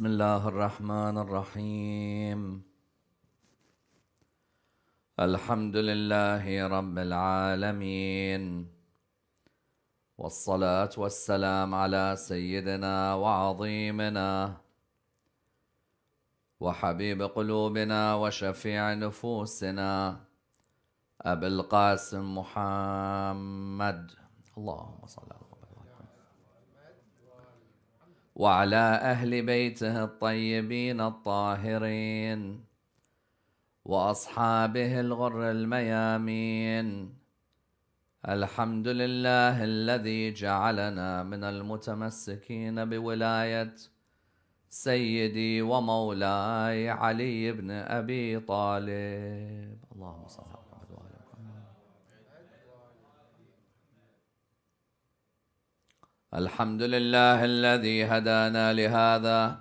بسم الله الرحمن الرحيم الحمد لله رب العالمين والصلاة والسلام على سيدنا وعظيمنا وحبيب قلوبنا وشفيع نفوسنا أبي القاسم محمد اللهم صل على محمد وعلى أهل بيته الطيبين الطاهرين وأصحابه الغر الميامين. الحمد لله الذي جعلنا من المتمسكين بولاية سيدي ومولاي علي بن أبي طالب. اللهم صل على محمد وآل محمد. الحمد لله الذي هدانا لهذا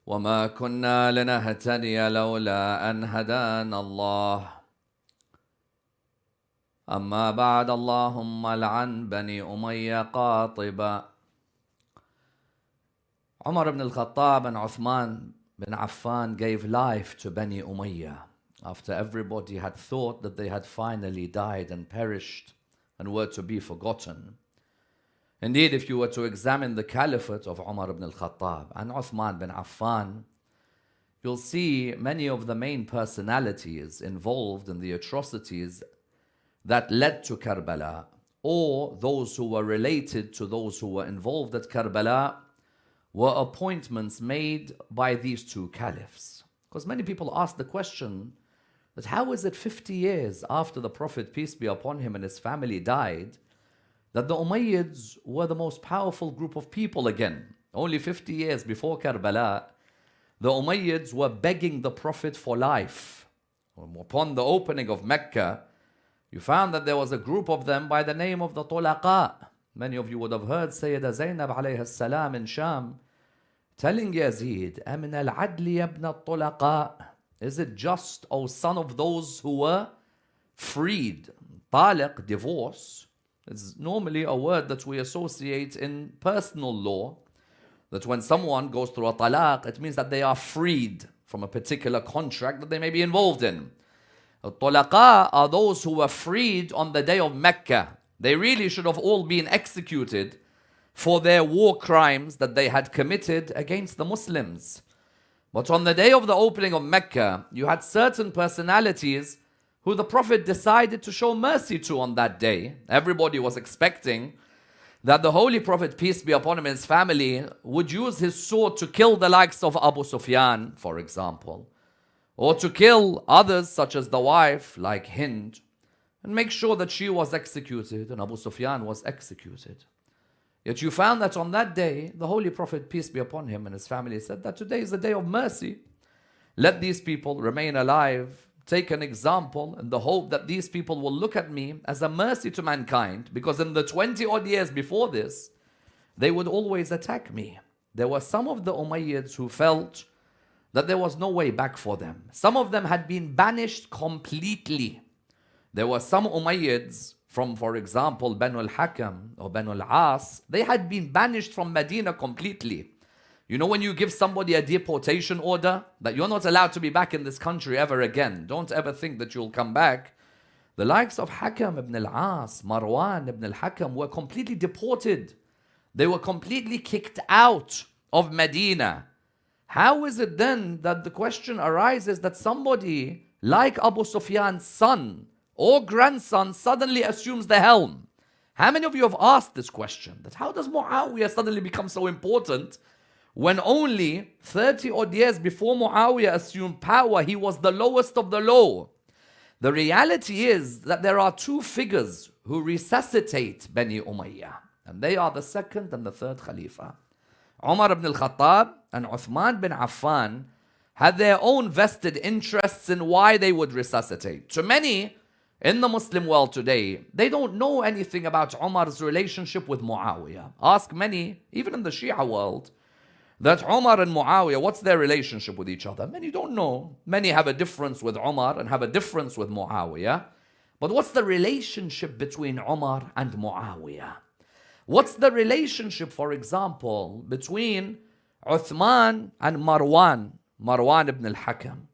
وما كنا لنهتدي لولا أن هدانا الله. أما بعد، اللهم لعن بني أمية قاطبا. Umar ibn al-Khattab and Uthman bin Affan gave life to Bani Umayyah after everybody had thought that they had finally died and perished and were to be forgotten. Indeed, if you were to examine the caliphate of Umar ibn al-Khattab and Uthman bin Affan, you'll see many of the main personalities involved in the atrocities that led to Karbala, or those who were related to those who were involved at Karbala, were appointments made by these two caliphs. Because many people ask the question that how is it 50 years after the Prophet, peace be upon him, and his family died, that the Umayyads were the most powerful group of people again? Only 50 years before Karbala, the Umayyads were begging the Prophet for life. Upon the opening of Mecca, you found that there was a group of them by the name of the Tulaqa. Many of you would have heard Sayyida Zainab alayhi salam in Sham telling Yazid, Amin al-adli ibn al-Tulaqa. Is it just, O son of those who were freed? Taliq, divorce, is normally a word that we associate in personal law, that when someone goes through a talaq, it means that they are freed from a particular contract that they may be involved in. Tulaqa are those who were freed on the day of Mecca. They really should have all been executed for their war crimes that they had committed against the Muslims. But on the day of the opening of Mecca, you had certain personalities who the Prophet decided to show mercy to on that day. Everybody was expecting that the Holy Prophet, peace be upon him, and his family would use his sword to kill the likes of Abu Sufyan, for example, or to kill others such as the wife like Hind, and make sure that she was executed and Abu Sufyan was executed. Yet you found that on that day, the Holy Prophet, peace be upon him, and his family said that today is the day of mercy. Let these people remain alive, take an example, in the hope that these people will look at me as a mercy to mankind, because in the 20 odd years before this, they would always attack me. There were some of the Umayyads who felt that there was no way back for them. Some of them had been banished completely. There were some Umayyads from, for example, Banu al-Hakam or Banu al-As. They had been banished from Medina completely. You know, when you give somebody a deportation order, that you're not allowed to be back in this country ever again. Don't ever think that you'll come back. The likes of Hakam ibn al-As, Marwan ibn al-Hakam were completely deported. They were completely kicked out of Medina. How is it then that the question arises that somebody like Abu Sufyan's son or grandson suddenly assumes the helm? How many of you have asked this question? That how does Muawiyah suddenly become so important when only 30 odd years before Muawiyah assumed power, he was the lowest of the low? The reality is that there are two figures who resuscitate Bani Umayyah, and they are the second and the third Khalifa. Umar ibn al-Khattab and Uthman bin Affan had their own vested interests in why they would resuscitate. To many in the Muslim world today, they don't know anything about Umar's relationship with Muawiyah. Ask many, even in the Shia world, that Umar and Muawiyah, what's their relationship with each other? Many don't know. Many have a difference with Umar and have a difference with Muawiyah. But what's the relationship between Umar and Muawiyah? What's the relationship, for example, between Uthman and Marwan ibn al-Hakam.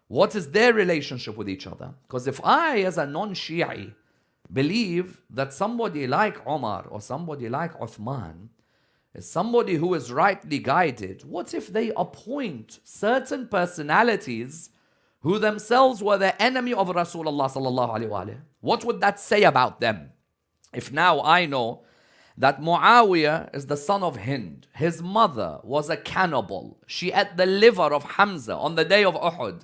What is their relationship with each other? Because if I, as a non-Shi'i, believe that somebody like Umar or somebody like Uthman is somebody who is rightly guided, what if they appoint certain personalities who themselves were the enemy of Rasulullah sallallahu alaihi wasallam? What would that say about them? If now I know that Muawiyah is the son of Hind, his mother was a cannibal, she ate the liver of Hamza on the day of Uhud,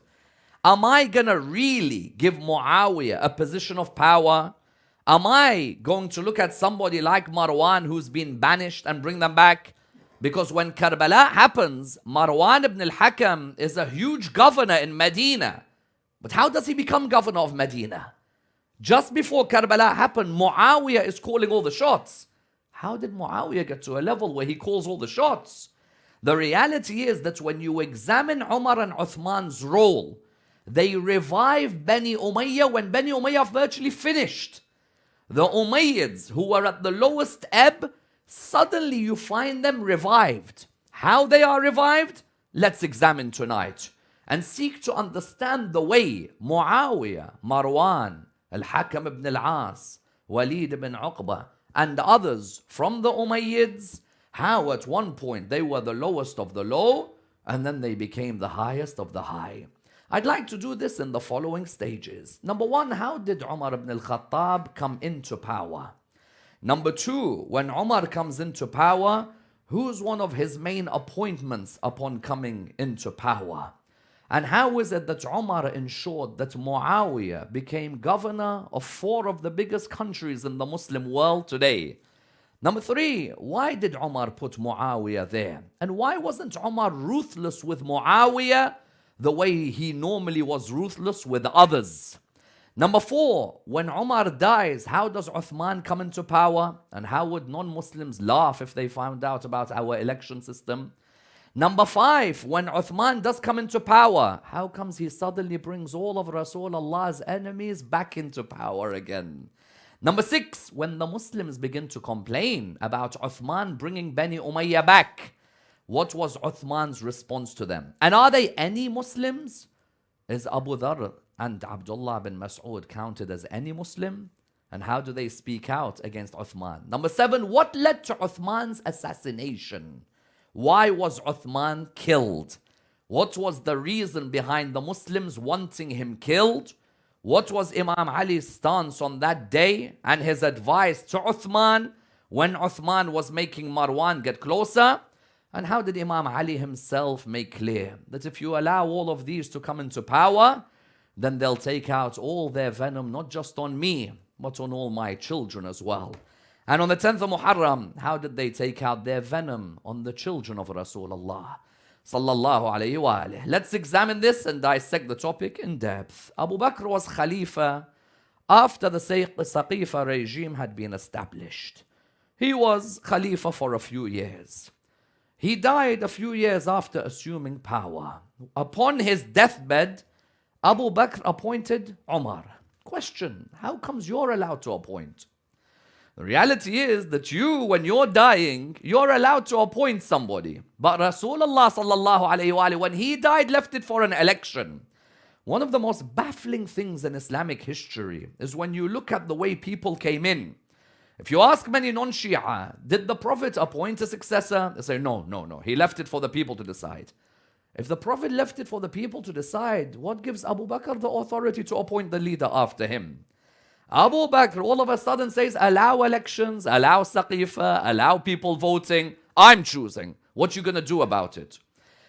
am I gonna really give Muawiyah a position of power? Am I going to look at somebody like Marwan who's been banished and bring them back? Because when Karbala happens, Marwan ibn al-Hakam is a huge governor in Medina. But how does he become governor of Medina? Just before Karbala happened, Muawiyah is calling all the shots. How did Muawiyah get to a level where he calls all the shots? The reality is that when you examine Umar and Uthman's role, they revived Bani Umayyah when Bani Umayyah virtually finished. The Umayyads, who were at the lowest ebb, suddenly you find them revived. How they are revived? Let's examine tonight and seek to understand the way Muawiyah, Marwan, Al-Hakam ibn al-As, Walid ibn Uqba, and others from the Umayyads, how at one point they were the lowest of the low, and then they became the highest of the high. I'd like to do this in the following stages. Number one, how did Umar ibn al-Khattab come into power? Number two, when Umar comes into power, who's one of his main appointments upon coming into power? And how is it that Umar ensured that Muawiyah became governor of 4 of the biggest countries in the Muslim world today? Number three, why did Umar put Muawiyah there? And why wasn't Umar ruthless with Muawiyah the way he normally was ruthless with others? Number four, when Umar dies, how does Uthman come into power? And how would non-Muslims laugh if they found out about our election system? Number five, when Uthman does come into power, how comes he suddenly brings all of Rasulullah's enemies back into power again? Number six, when the Muslims begin to complain about Uthman bringing Bani Umayyah back, what was Uthman's response to them? And are they any Muslims? Is Abu Dhar and Abdullah bin Mas'ud counted as any Muslim? And how do they speak out against Uthman? Number seven, what led to Uthman's assassination? Why was Uthman killed? What was the reason behind the Muslims wanting him killed? What was Imam Ali's stance on that day and his advice to Uthman when Uthman was making Marwan get closer? And how did Imam Ali himself make clear that if you allow all of these to come into power, then they'll take out all their venom, not just on me, but on all my children as well. And on the 10th of Muharram, how did they take out their venom on the children of Rasulullah sallallahu alayhi wa alayhi? Let's examine this and dissect the topic in depth. Abu Bakr was Khalifa after the Saqifa regime had been established. He was Khalifa for a few years. He died a few years after assuming power. Upon his deathbed, Abu Bakr appointed Umar. Question, how comes you're allowed to appoint? The reality is that you, when you're dying, you're allowed to appoint somebody. But Rasulullah sallallahu alayhi wa, when he died, left it for an election. One of the most baffling things in Islamic history is when you look at the way people came in. If you ask many non-Shia, did the Prophet appoint a successor? They say, no. He left it for the people to decide. If the Prophet left it for the people to decide, what gives Abu Bakr the authority to appoint the leader after him? Abu Bakr all of a sudden says, allow elections, allow Saqifa, allow people voting. I'm choosing. What you going to do about it?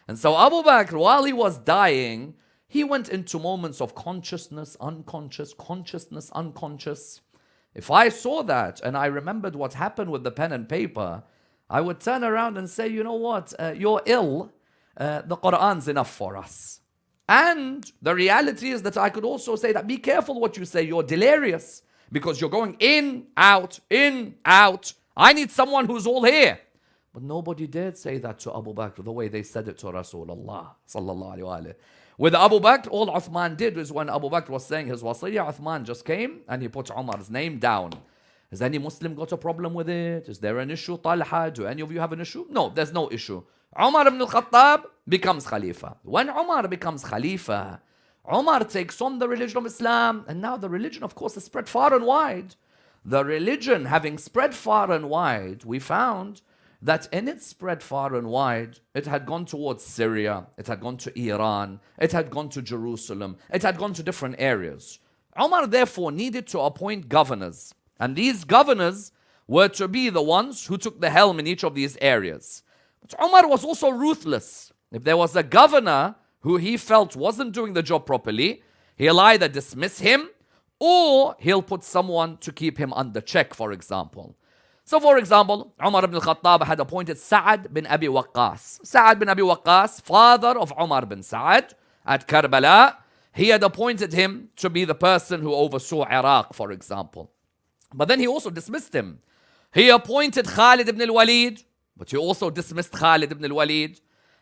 And so Abu Bakr, while he was dying, he went into moments of consciousness, unconscious, consciousness, unconscious. If I saw that and I remembered what happened with the pen and paper, I would turn around and say, you know what, you're ill. The Quran's enough for us. And the reality is that I could also say that be careful what you say. You're delirious because you're going in, out, in, out. I need someone who's all here. But nobody dared say that to Abu Bakr the way they said it to Rasulullah sallallahu alaihi wasallam. With Abu Bakr, all Uthman did was when Abu Bakr was saying his wasiyah, Uthman just came and he put Umar's name down. Has any Muslim got a problem with it? Is there an issue? Talha, do any of you have an issue? No, there's no issue. Umar ibn al-Khattab becomes Khalifa. When Umar becomes Khalifa, Umar takes on the religion of Islam, and now the religion, of course, is spread far and wide. The religion having spread far and wide, we found that in its spread far and wide, it had gone towards Syria, it had gone to Iran, it had gone to Jerusalem, it had gone to different areas. Umar therefore needed to appoint governors, and these governors were to be the ones who took the helm in each of these areas. But Umar was also ruthless. If there was a governor who he felt wasn't doing the job properly, he'll either dismiss him or he'll put someone to keep him under check, for example. So for example, Umar ibn al-Khattab had appointed Sa'ad bin Abi Waqqas. Sa'ad bin Abi Waqqas, father of Umar bin Sa'ad at Karbala, he had appointed him to be the person who oversaw Iraq, for example. But then he also dismissed him. He appointed Khalid ibn al-Walid, but he also dismissed Khalid ibn al-Walid.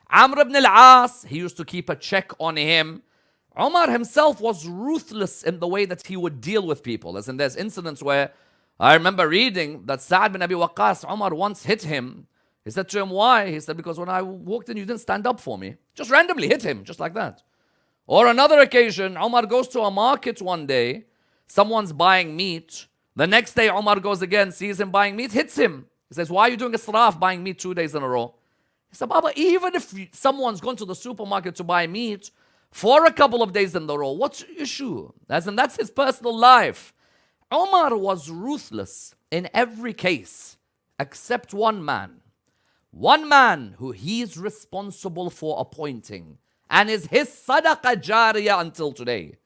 Amr ibn al-As, he used to keep a check on him. Umar himself was ruthless in the way that he would deal with people. As in, there's incidents where I remember reading that Sa'ad bin Abi Waqqas, Umar once hit him. He said to him, why? He said, because when I walked in, you didn't stand up for me. Just randomly hit him, just like that. Or another occasion, Umar goes to a market one day, someone's buying meat. The next day, Umar goes again, sees him buying meat, hits him. He says, why are you doing israf, buying meat 2 days in a row? He said, Baba, even if someone's gone to the supermarket to buy meat for a couple of days in a row, what's the issue? As in, that's his personal life. Umar was ruthless in every case, except one man. One man who he's responsible for appointing, and is his sadaqah jariyah until today.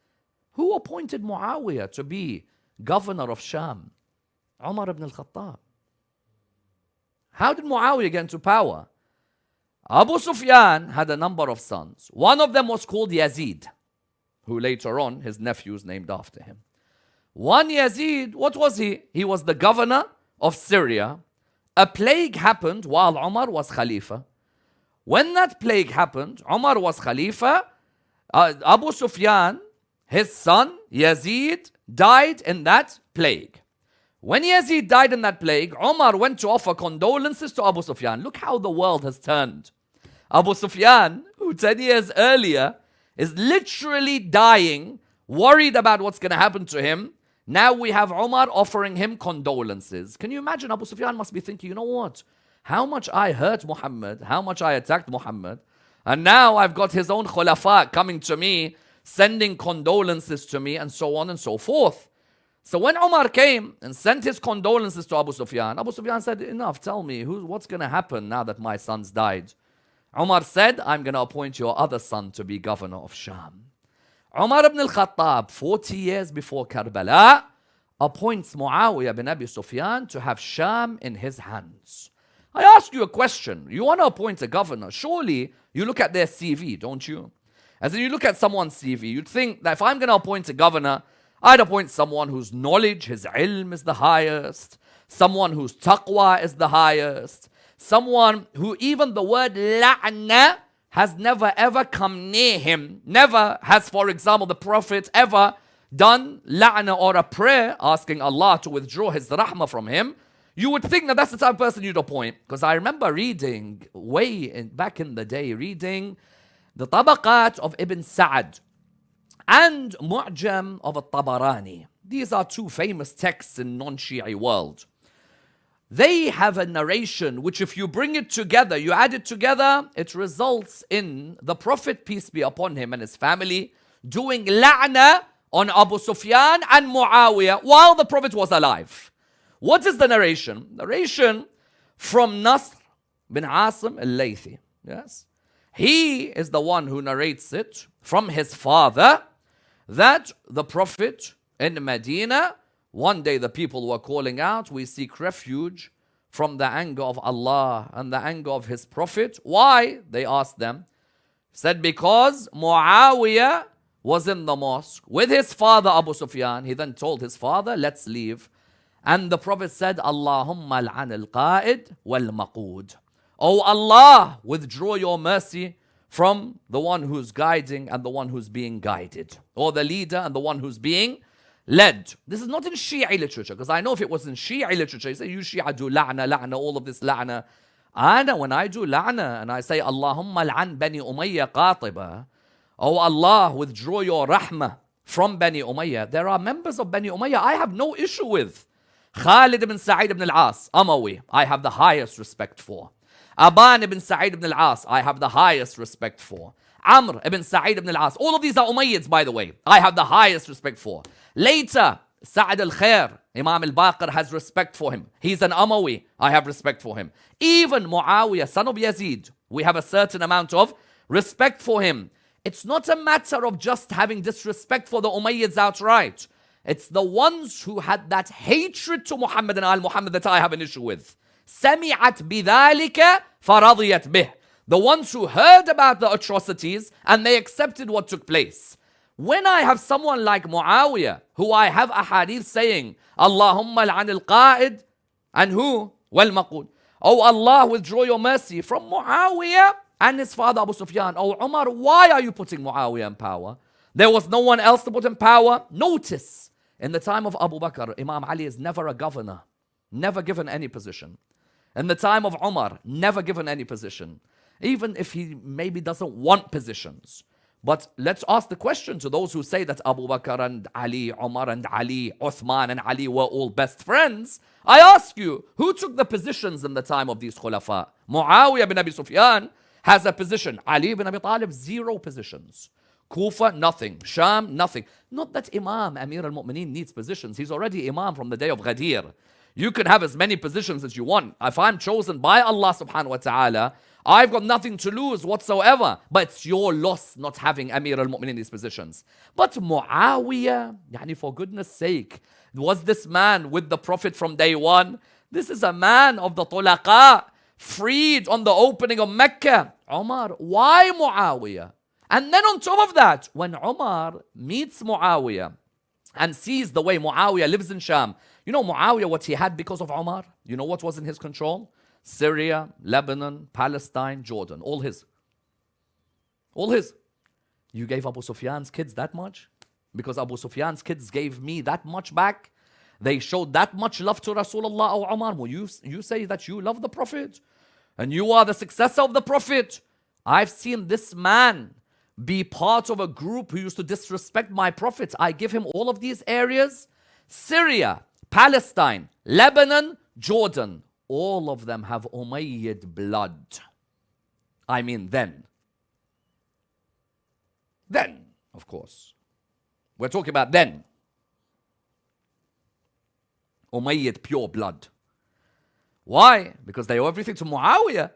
Who appointed Muawiyah to be governor of Sham? Umar ibn al-Khattab. How did Muawiyah get into power? Abu Sufyan had a number of sons. One of them was called Yazid, who later on his nephews named after him. One Yazid, what was he? He was the governor of Syria. A plague happened while Umar was Khalifa. When that plague happened, Umar was Khalifa. Abu Sufyan, his son Yazid, died in that plague. When Yazid died in that plague, Umar went to offer condolences to Abu Sufyan. Look how the world has turned. Abu Sufyan, who 10 years earlier is literally dying, worried about what's going to happen to him. Now we have Umar offering him condolences. Can you imagine? Abu Sufyan must be thinking, you know what? How much I hurt Muhammad, how much I attacked Muhammad, and now I've got his own khulafa coming to me, sending condolences to me, and so on and so forth. So when Umar came and sent his condolences to Abu Sufyan said, enough, tell me, what's going to happen now that my son's died? Umar said, I'm going to appoint your other son to be governor of Sham. Umar ibn al-Khattab, 40 years before Karbala, appoints Muawiyah bin Abi Sufyan to have Sham in his hands. I ask you a question. You want to appoint a governor, surely you look at their CV, don't you? As in, you look at someone's CV, you'd think that if I'm going to appoint a governor, I'd appoint someone whose knowledge, his ilm is the highest, someone whose taqwa is the highest, someone who even the word la'na has never ever come near him. Never has, for example, the Prophet ever done la'na or a prayer asking Allah to withdraw his rahmah from him. You would think that that's the type of person you'd appoint. Because I remember reading, back in the day, reading the Tabaqat of Ibn Sa'ad and Mu'jam of Al-Tabarani. These are two famous texts in non-Shi'i world. They have a narration which, if you bring it together, you add it together, it results in the Prophet, peace be upon him, and his family doing la'na on Abu Sufyan and Muawiyah while the Prophet was alive. What is the narration? Narration from Nasr bin Asim al-Laythi. Yes, he is the one who narrates it from his father, that the Prophet in Medina, one day the people were calling out, we seek refuge from the anger of Allah and the anger of his Prophet. Why? They asked them. Said, because Muawiyah was in the mosque with his father Abu Sufyan. He then told his father, let's leave. And the Prophet said, Allahumma al'an al-qa'id wal-maqood. Oh Allah, withdraw your mercy from the one who's guiding and the one who's being guided. Or the leader and the one who's being led. This is not in Shia literature, because I know if it was in Shia literature, you say, you Shia do la'na, all of this la'na. When I do la'na and I say, Allahumma al'an Bani Umayyah qatiba, oh Allah, withdraw your rahmah from Bani Umayyah, there are members of Bani Umayyah I have no issue with. Khalid ibn Sa'id ibn al-As, Amawi, I have the highest respect for. Aban ibn Sa'id ibn al-As, I have the highest respect for. Amr ibn Sa'id ibn al-As, all of these are Umayyads, by the way, I have the highest respect for. Later, Sa'ad al-Khair, Imam al-Baqir has respect for him. He's an Amawi, I have respect for him. Even Muawiyah, son of Yazid, we have a certain amount of respect for him. It's not a matter of just having disrespect for the Umayyads outright. It's the ones who had that hatred to Muhammad and al-Muhammad that I have an issue with. سَمِعَتْ بِذَلِكَ فَرَضِيَتْ بِهِ. The ones who heard about the atrocities and they accepted what took place. When I have someone like Muawiyah, who I have a hadith saying, Allahumma al-an al-qa'id, and who? Wal-maqud. Oh Allah, withdraw your mercy from Muawiyah and his father Abu Sufyan. Oh Umar, why are you putting Muawiyah in power? There was no one else to put in power. Notice, in the time of Abu Bakr, Imam Ali is never a governor, never given any position. In the time of Umar, never given any position. Even if he maybe doesn't want positions. But let's ask the question to those who say that Abu Bakr and Ali, Umar and Ali, Uthman and Ali were all best friends. I ask you, who took the positions in the time of these khulafa? Muawiyah bin Abi Sufyan has a position. Ali bin Abi Talib, 0 positions. Kufa, nothing. Sham, nothing. Not that Imam, Amir al-Mu'mineen, needs positions. He's already Imam from the day of Ghadir. You can have as many positions as you want. If I'm chosen by Allah subhanahu wa ta'ala, I've got nothing to lose whatsoever. But it's your loss not having Amir al-Mu'mineen in these positions. But Muawiyah, for goodness sake, was this man with the Prophet from day one? This is a man of the tulaqa, freed on the opening of Mecca. Umar, why Muawiyah? And then on top of that, when Umar meets Muawiyah and sees the way Muawiyah lives in Sham, you know Muawiyah, what he had because of Umar? You know what was in his control? Syria, Lebanon, Palestine, Jordan. All his. All his. You gave Abu Sufyan's kids that much? Because Abu Sufyan's kids gave me that much back? They showed that much love to Rasulullah or Umar? Well, you say that you love the Prophet and you are the successor of the Prophet. I've seen this man be part of a group who used to disrespect my Prophet. I give him all of these areas. Syria, Palestine, Lebanon, Jordan. All of them have Umayyad blood. I mean then. Then, of course. We're talking about then. Umayyad pure blood. Why? Because they owe everything to Muawiyah.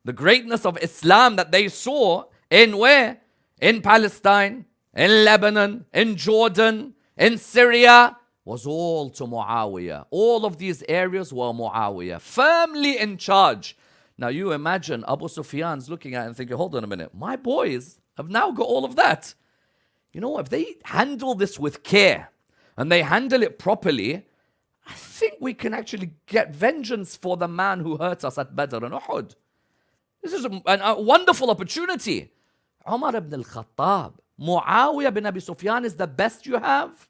The greatness of Islam that they saw in where? In Palestine, in Lebanon, in Jordan, in Syria, was all to Muawiyah. All of these areas were Muawiyah, firmly in charge. Now you imagine Abu Sufyan's looking at it and thinking, hold on a minute, my boys have now got all of that. You know, if they handle this with care and they handle it properly, I think we can actually get vengeance for the man who hurt us at Badr and Uhud. This is a wonderful opportunity. Umar ibn al-Khattab, Muawiyah bin Abi Sufyan is the best you have.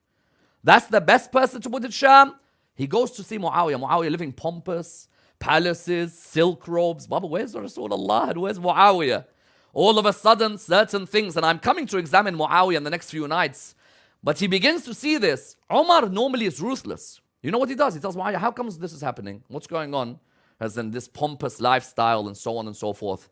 That's the best person to put in Sham. He goes to see Muawiyah. Muawiyah living pompous, palaces, silk robes. Baba, where's Rasulullah and where's Muawiyah? All of a sudden, certain things, and I'm coming to examine Muawiyah in the next few nights, but he begins to see this. Umar normally is ruthless. You know what he does? He tells Muawiyah, how comes this is happening? What's going on? As in this pompous lifestyle and so on and so forth.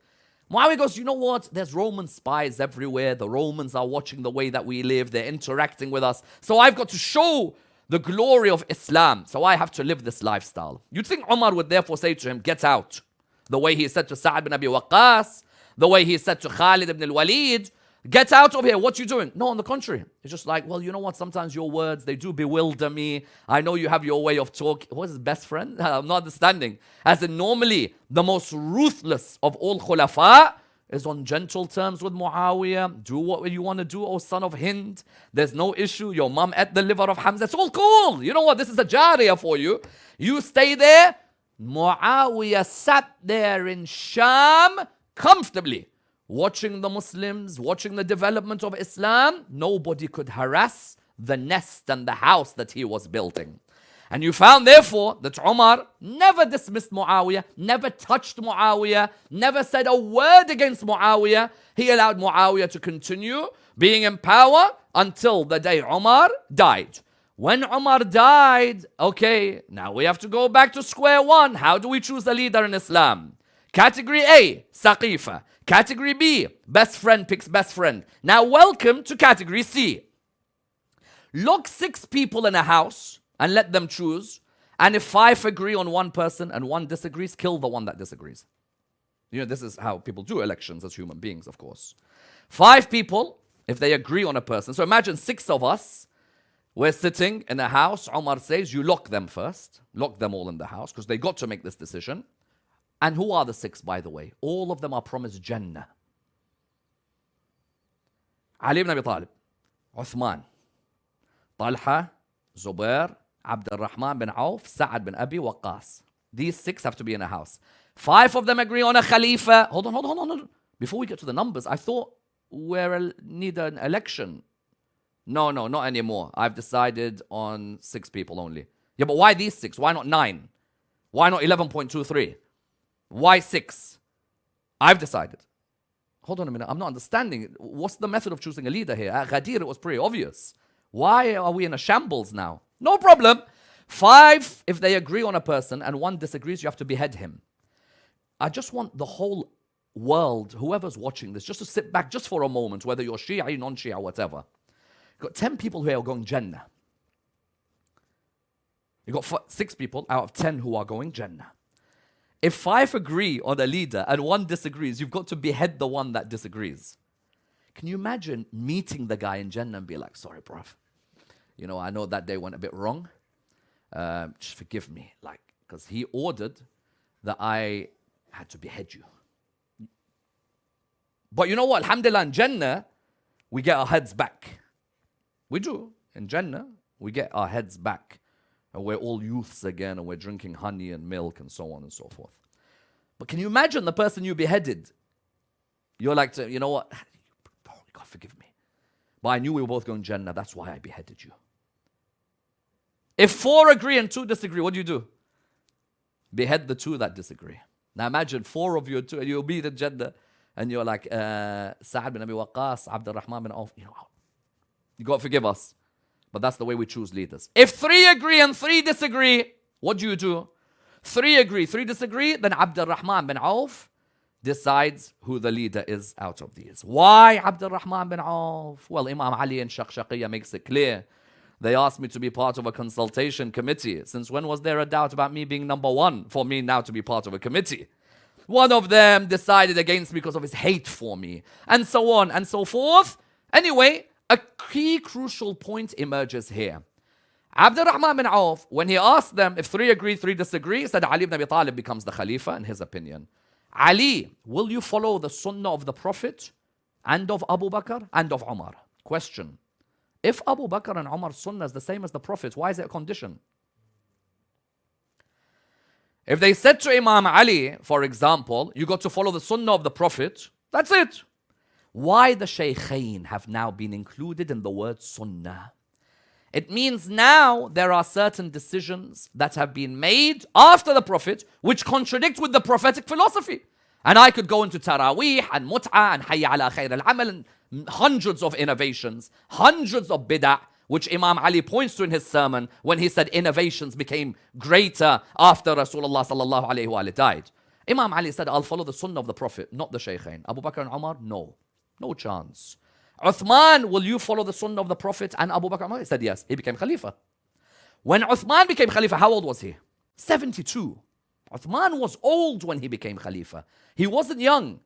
Muawiyah goes, you know what? There's Roman spies everywhere. The Romans are watching the way that we live. They're interacting with us. So I've got to show the glory of Islam. So I have to live this lifestyle. You'd think Umar would therefore say to him, get out. The way he said to Sa'ad bin Abi Waqqas, the way he said to Khalid ibn al-Walid, get out of here, what you doing? No, on the contrary. It's just like, well, you know what? Sometimes your words, they do bewilder me. I know you have your way of talking. What is his best friend? I'm not understanding. As in normally, the most ruthless of all khulafa is on gentle terms with Muawiyah. Do what you want to do, O son of Hind. There's no issue. Your mom ate the liver of Hamza. It's all cool. You know what? This is a jariyah for you. You stay there. Muawiyah sat there in Sham comfortably, watching the Muslims, watching the development of Islam. Nobody could harass the nest and the house that he was building. And you found, therefore, that Umar never dismissed Muawiyah, never touched Muawiyah, never said a word against Muawiyah. He allowed Muawiyah to continue being in power until the day Umar died. When Umar died, okay, now we have to go back to square one. How do we choose a leader in Islam? Category A, Saqifa. Category B, best friend picks best friend. Now welcome to category C. Lock 6 people in a house and let them choose. And if 5 agree on one person and 1 disagrees, kill the one that disagrees. You know, this is how people do elections as human beings, of course. 5 people, if they agree on a person. So imagine 6 of us, we're sitting in a house. Umar says, you lock them first. Lock them all in the house because they got to make this decision. And who are the 6, by the way? All of them are promised Jannah. Ali ibn Abi Talib, Uthman, Talha, Zubair, Abd al-Rahman bin Auf, Sa'ad bin Abi Waqqas. These 6 have to be in a house. 5 of them agree on a Khalifa. Hold on. Before we get to the numbers, I thought we need an election. No, not anymore. I've decided on 6 people only. Yeah, but why these 6? Why not 9? Why not 11.23? Why 6? I've decided. Hold on a minute. I'm not understanding. What's the method of choosing a leader here? At Ghadir, it was pretty obvious. Why are we in a shambles now? No problem. 5, if they agree on a person and 1 disagrees, you have to behead him. I just want the whole world, whoever's watching this, just to sit back just for a moment, whether you're Shia, non-Shia, whatever. You've got 10 people who are going Jannah. You've got 6 people out of 10 who are going Jannah. If 5 agree on a leader and 1 disagrees, you've got to behead the one that disagrees. Can you imagine meeting the guy in Jannah and be like, sorry, bruv, you know, I know that day went a bit wrong. Just forgive me. Like, because he ordered that I had to behead you. But you know what? Alhamdulillah, in Jannah, we get our heads back. We do. In Jannah, we get our heads back. And we're all youths again, and we're drinking honey and milk and so on and so forth. But can you imagine the person you beheaded? You're like, you know what? God forgive me. But I knew we were both going Jannah. That's why I beheaded you. If 4 agree and 2 disagree, what do? Behead the 2 that disagree. Now imagine 4 of you and 2, and you'll be in Jannah, and you're like, Sa'ad bin Abi Waqqas, Abd al-Rahman bin Auf. You know, you got to forgive us. But that's the way we choose leaders. If 3 agree and 3 disagree, what do? 3 agree, 3 disagree, then Abd al-Rahman bin Auf decides who the leader is out of these. Why Abd al-Rahman bin Auf? Well, Imam Ali in Shaqshaqiyya makes it clear. They asked me to be part of a consultation committee. Since when was there a doubt about me being number 1 for me now to be part of a committee? One of them decided against me because of his hate for me, and so on and so forth. Anyway, a key crucial point emerges here. Abd al-Rahman bin Auf, when he asked them if 3 agree, 3 disagree, said Ali ibn Abi Talib becomes the Khalifa in his opinion. Ali, will you follow the sunnah of the Prophet and of Abu Bakr and of Umar? Question. If Abu Bakr and Umar's sunnah is the same as the Prophet, why is it a condition? If they said to Imam Ali, for example, you got to follow the sunnah of the Prophet, that's it. Why the Shaykhain have now been included in the word sunnah? It means now there are certain decisions that have been made after the Prophet which contradict with the prophetic philosophy. And I could go into Taraweeh and Mut'ah and Hayya ala Khair al-Amal and hundreds of innovations, hundreds of bid'ah, which Imam Ali points to in his sermon when he said innovations became greater after Rasulullah sallallahu alayhi wa died. Imam Ali said, I'll follow the sunnah of the Prophet, not the Shaykhain. Abu Bakr and Umar, no. No chance. Uthman, will you follow the sunnah of the Prophet and Abu Bakr and Umar? He said yes. He became Khalifa. When Uthman became Khalifa, how old was he? 72. Uthman was old when he became Khalifa. He wasn't young.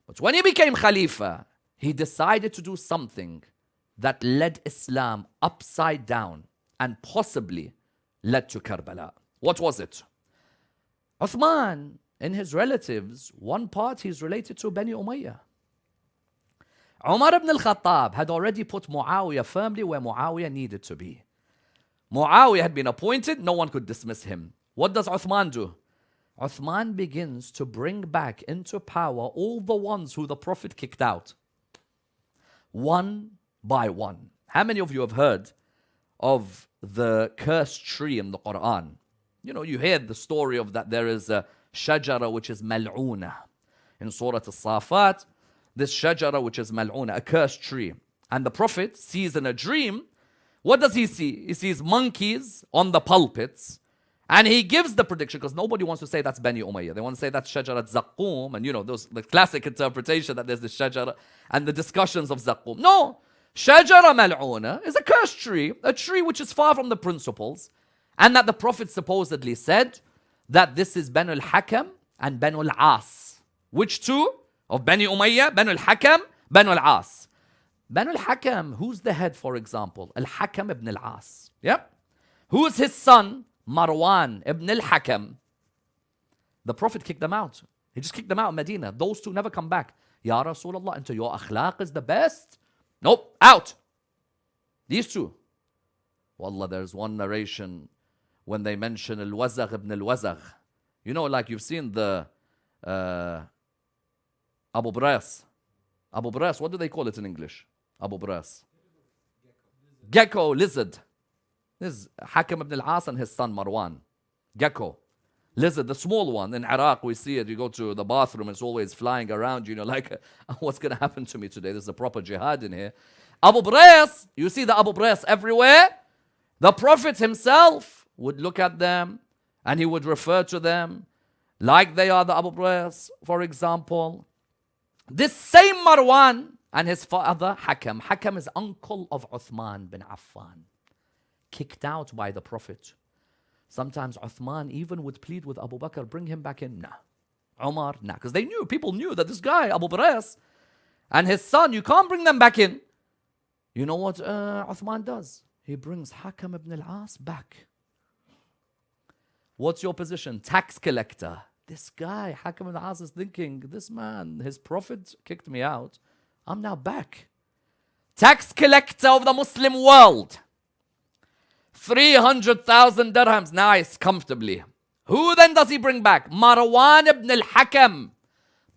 But when he became Khalifa, he decided to do something that led Islam upside down and possibly led to Karbala. What was it? Uthman, in his relatives, one part he's related to Bani Umayyah. Umar ibn al-Khattab had already put Muawiyah firmly where Muawiyah needed to be. Muawiyah had been appointed, no one could dismiss him. What does Uthman do? Uthman begins to bring back into power all the ones who the Prophet kicked out. One by one. How many of you have heard of the cursed tree in the Quran. You know, you hear the story of that there is a shajara which is mal'una. In Surah Al-Safat, this shajara which is mal'una, a cursed tree. And the Prophet sees in a dream, what does he see? He sees monkeys on the pulpits. And he gives the prediction, because nobody wants to say that's Bani Umayyah. They want to say that's Shajarat Zaqqum, and you know, the classic interpretation that there's the Shajara and the discussions of Zaqqum. No, Shajara Mal'una is a cursed tree, a tree which is far from the principles, and that the Prophet supposedly said that this is Banu al-Hakam and Banu al-As. Which two? Of Bani Umayyah, Banu al-Hakam, Banu al-As. Banu al-Hakam, who's the head, for example? Al-Hakam ibn al-As. Yep. Who's his son? Marwan ibn al-Hakam. The Prophet kicked them out. He just kicked them out of Medina. Those two never come back. Ya Rasulullah, into your akhlaq is the best. Nope, out. These two. Wallah, there's one narration when they mention al-Wazagh ibn al-Wazagh. You know, like you've seen the Abu Bras. Abu Bras, what do they call it in English? Abu Bras. Gecko, lizard. This is Hakim ibn al-As and his son Marwan. Gecko. Lizard, the small one. In Iraq, we see it. You go to the bathroom, it's always flying around. You know, like, what's going to happen to me today? There's a proper jihad in here. Abu Bras, you see the Abu Bras everywhere. The Prophet himself would look at them and he would refer to them like they are the Abu Bras, for example. This same Marwan and his father, Hakam. Hakam is uncle of Uthman bin Affan. Kicked out by the Prophet. Sometimes Uthman even would plead with Abu Bakr, bring him back in. Nah. Umar, nah. Because they knew, people knew that this guy, Abu Bras, and his son, you can't bring them back in. You know what Uthman does? He brings Hakam ibn al-As back. What's your position? Tax collector. This guy, Hakam ibn al-As, is thinking, this man, his Prophet kicked me out. I'm now back. Tax collector of the Muslim world. 300,000 dirhams, nice, comfortably. Who then does he bring back? Marwan ibn al-Hakam.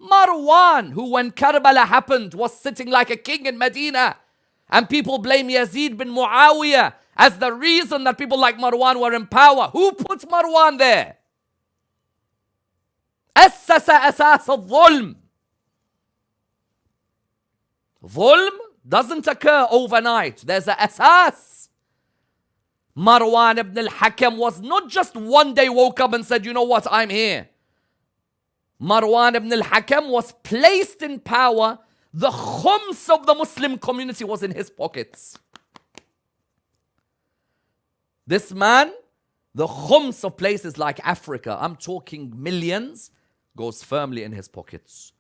Marwan, who when Karbala happened was sitting like a king in Medina. And people blame Yazid bin Muawiyah as the reason that people like Marwan were in power. Who put Marwan there? أسس أساس الظلم. Dhulm doesn't occur overnight. There's an asas. Marwan ibn al-Hakam was not just one day woke up and said, you know what, I'm here. Marwan ibn al-Hakam was placed in power. The khums of the Muslim community was in his pockets. This man, the khums of places like Africa, I'm talking millions, goes firmly in his pockets.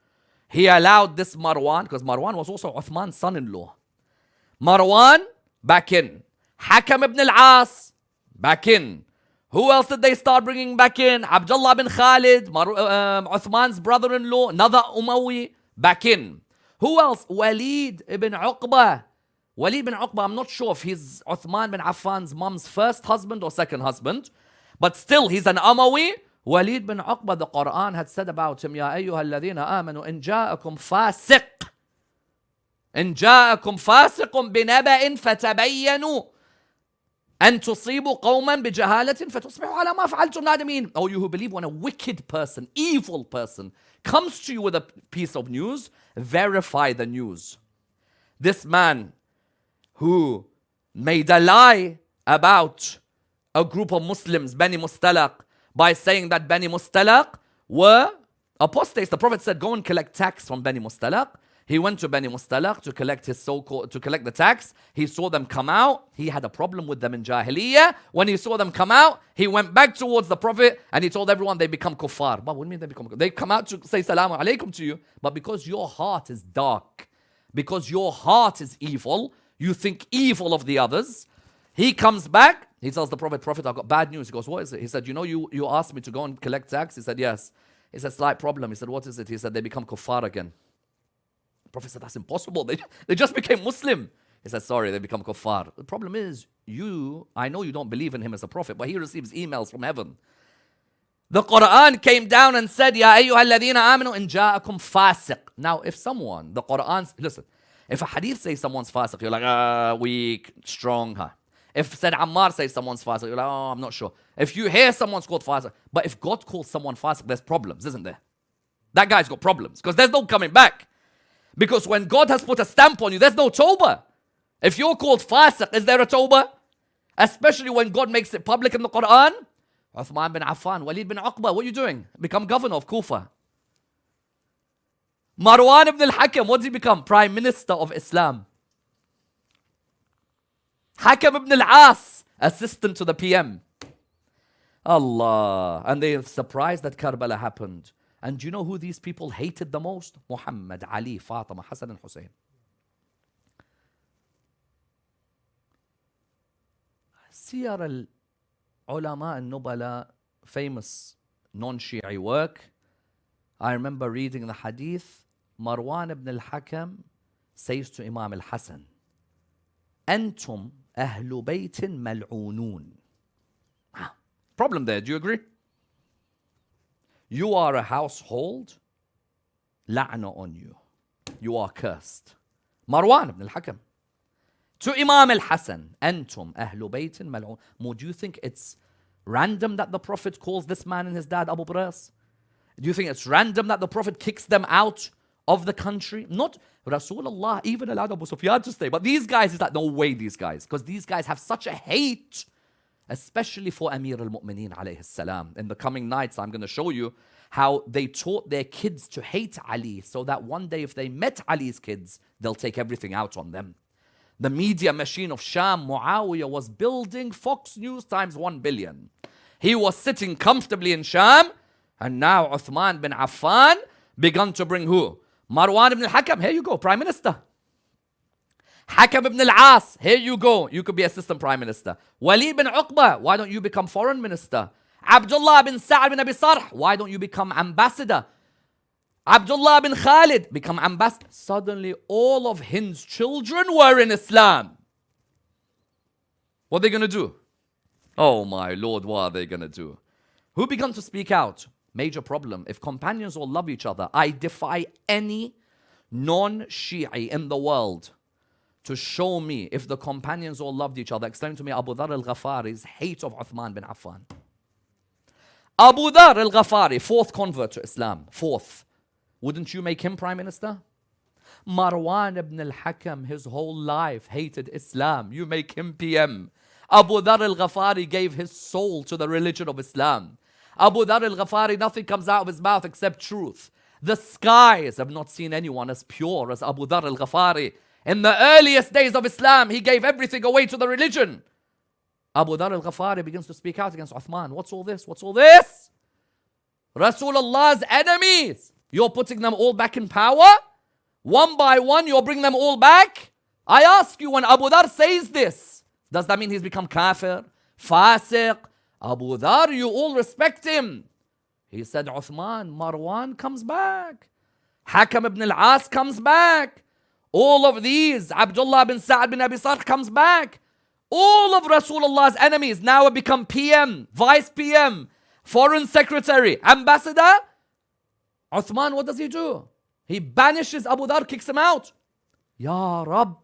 He allowed this Marwan, because Marwan was also Uthman's son-in-law. Marwan, back in. Hakam ibn al-As, back in. Who else did they start bringing back in? Abdullah bin Khalid, Uthman's brother-in-law, another Umayyi, back in. Who else? Walid ibn Uqba. Walid ibn Uqba, I'm not sure if he's Uthman bin Affan's mom's first husband or second husband, but still he's an Umayyi. Walid bin Uqba, the Quran had said about him, Ya ayyuha alladhina amanu, in ja'akum fasiq. In ja'akum fasiqun binaba'in fatabayyanu. أن تصيبوا قوما بجهالة فتصبحوا على ما فعلتم نادمين. Oh, you who believe, when a wicked person, evil person, comes to you with a piece of news, verify the news. This man who made a lie about a group of Muslims, Bani Mustalaq, by saying that Bani Mustalaq were apostates. The Prophet said, go and collect tax from Bani Mustalaq. He went to Bani Mustalaq to collect the tax. He saw them come out. He had a problem with them in Jahiliyyah. When he saw them come out, he went back towards the Prophet and he told everyone they become kuffar. But what do you mean they become kuffar? They come out to say salamu alaikum to you, but because your heart is dark, because your heart is evil, you think evil of the others. He comes back. He tells the Prophet, Prophet, I've got bad news. He goes, what is it? He said, you know, you asked me to go and collect tax. He said, yes. He said, slight problem. He said, what is it? He said, they become kuffar again. Prophet said, that's impossible. They just became Muslim. He said, sorry, they become kuffar. The problem is, I know you don't believe in him as a prophet, but he receives emails from heaven. The Quran came down and said, Ya ayyuha alladhina amanu in ja'akum fasiq. Now, if listen, if a hadith says someone's fasiq, you're like, weak, strong, huh? If said Ammar says someone's fasiq, you're like, oh, I'm not sure. If you hear someone's called fasiq, but if God calls someone fasiq, there's problems, isn't there? That guy's got problems because there's no coming back. Because when God has put a stamp on you, there's no tawbah. If you're called fasiq, is there a tawbah? Especially when God makes it public in the Quran. Uthman bin Affan, Walid bin Uqba, what are you doing? Become governor of Kufa. Marwan ibn al-Hakam, what did he become? Prime Minister of Islam. Hakam ibn al-As, assistant to the PM. Allah. And they are surprised that Karbala happened. And do you know who these people hated the most? Muhammad, Ali, Fatima, Hassan and Hussein. Siyar al-Ulama al-Nubala, famous non-Shi'i work. I remember reading the hadith. Marwan ibn al-Hakam says to Imam al-Hassan, Antum ahlu baytin mal'oonun. Problem there, do you agree? You are a household, la'na on you. You are cursed. Marwan ibn al-Hakam. To Imam al-Hassan, Antum ahlu baytin mal'oon. Do you think it's random that the Prophet calls this man and his dad Abu Dhar? Do you think it's random that the Prophet kicks them out of the country? Not Rasulullah even allowed Abu Sufyan to stay. But these guys, is like, no way these guys. Because these guys have such a hate, especially for Amir al-Mu'mineen alayhi salam. In the coming nights, I'm going to show you how they taught their kids to hate Ali, so that one day if they met Ali's kids, they'll take everything out on them. The media machine of Sham, Muawiyah, was building Fox News times 1 billion. He was sitting comfortably in Sham, and now Uthman bin Affan begun to bring who? Marwan ibn al-Hakam, here you go, Prime Minister. Hakam ibn al-As, here you go, you could be Assistant Prime Minister. Walid bin Uqba, why don't you become Foreign Minister? Abdullah bin Sa'ad bin Abi Sarh, why don't you become Ambassador? Abdullah bin Khalid, become Ambassador. Suddenly all of Hind's children were in Islam. What are they going to do? Oh my Lord, what are they going to do? Who began to speak out? Major problem. If companions all love each other, I defy any non-Shi'i in the world to show me if the companions all loved each other. Explain to me Abu Dhar al-Ghafari's hate of Uthman bin Affan. Abu Dhar al-Ghafari, 4th convert to Islam. 4th. Wouldn't you make him Prime Minister? Marwan ibn al-Hakam, his whole life hated Islam. You make him PM. Abu Dhar al-Ghafari gave his soul to the religion of Islam. Abu Dhar al-Ghafari, nothing comes out of his mouth except truth. The skies have not seen anyone as pure as Abu Dhar al-Ghafari. In the earliest days of Islam, he gave everything away to the religion. Abu Dhar al-Ghafari begins to speak out against Uthman. What's all this? What's all this? Rasulullah's enemies. You're putting them all back in power? One by one, you're bringing them all back? I ask you, when Abu Dhar says this, does that mean he's become kafir, fasiq? Abu Dhar, you all respect him. He said, Uthman, Marwan comes back. Hakam ibn al-As comes back. All of these, Abdullah bin Sa'ad bin Abi Sarh comes back. All of Rasulullah's enemies now have become PM, Vice PM, Foreign Secretary, Ambassador. Uthman, what does he do? He banishes Abu Dhar, kicks him out. Ya Rab,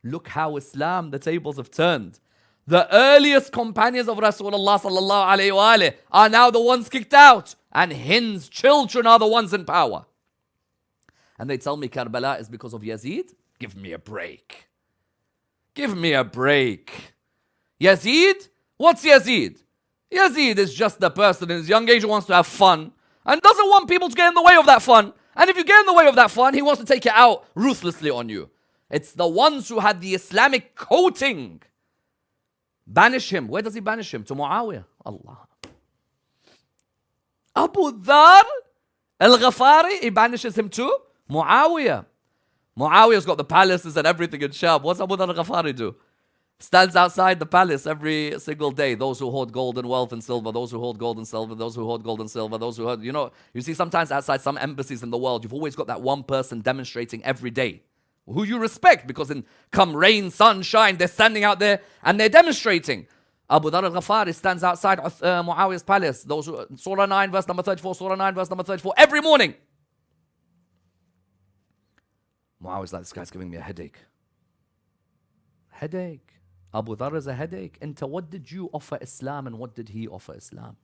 look how Islam, the tables have turned. The earliest companions of Rasulullah sallallahu alayhi wa alayhi are now the ones kicked out. And Hind's children are the ones in power. And they tell me Karbala is because of Yazid? Give me a break. Give me a break. Yazid? What's Yazid? Yazid is just the person in his young age who wants to have fun and doesn't want people to get in the way of that fun. And if you get in the way of that fun, he wants to take it out ruthlessly on you. It's the ones who had the Islamic coating. Banish him. Where does he banish him? To Muawiyah. Allah. Abu Dhar al-Ghafari, he banishes him to Muawiyah. Muawiyah's got the palaces and everything in Sham. What's Abu Dhar al-Ghafari do? Stands outside the palace every single day. Those who hold gold and wealth and silver, those who hold gold and silver, those who hold gold and silver, those who hold, you see sometimes outside some embassies in the world, you've always got that one person demonstrating every day who you respect, because in come rain, sunshine, they're standing out there and they're demonstrating. Abu Dhar al-Ghafari stands outside Muawiyah's palace. Those who, Surah 9, verse number 34, Surah 9, verse number 34, every morning. Muawiyah's like, this guy's giving me a headache. Headache. Abu Dhar is a headache. Into what did you offer Islam and what did he offer Islam?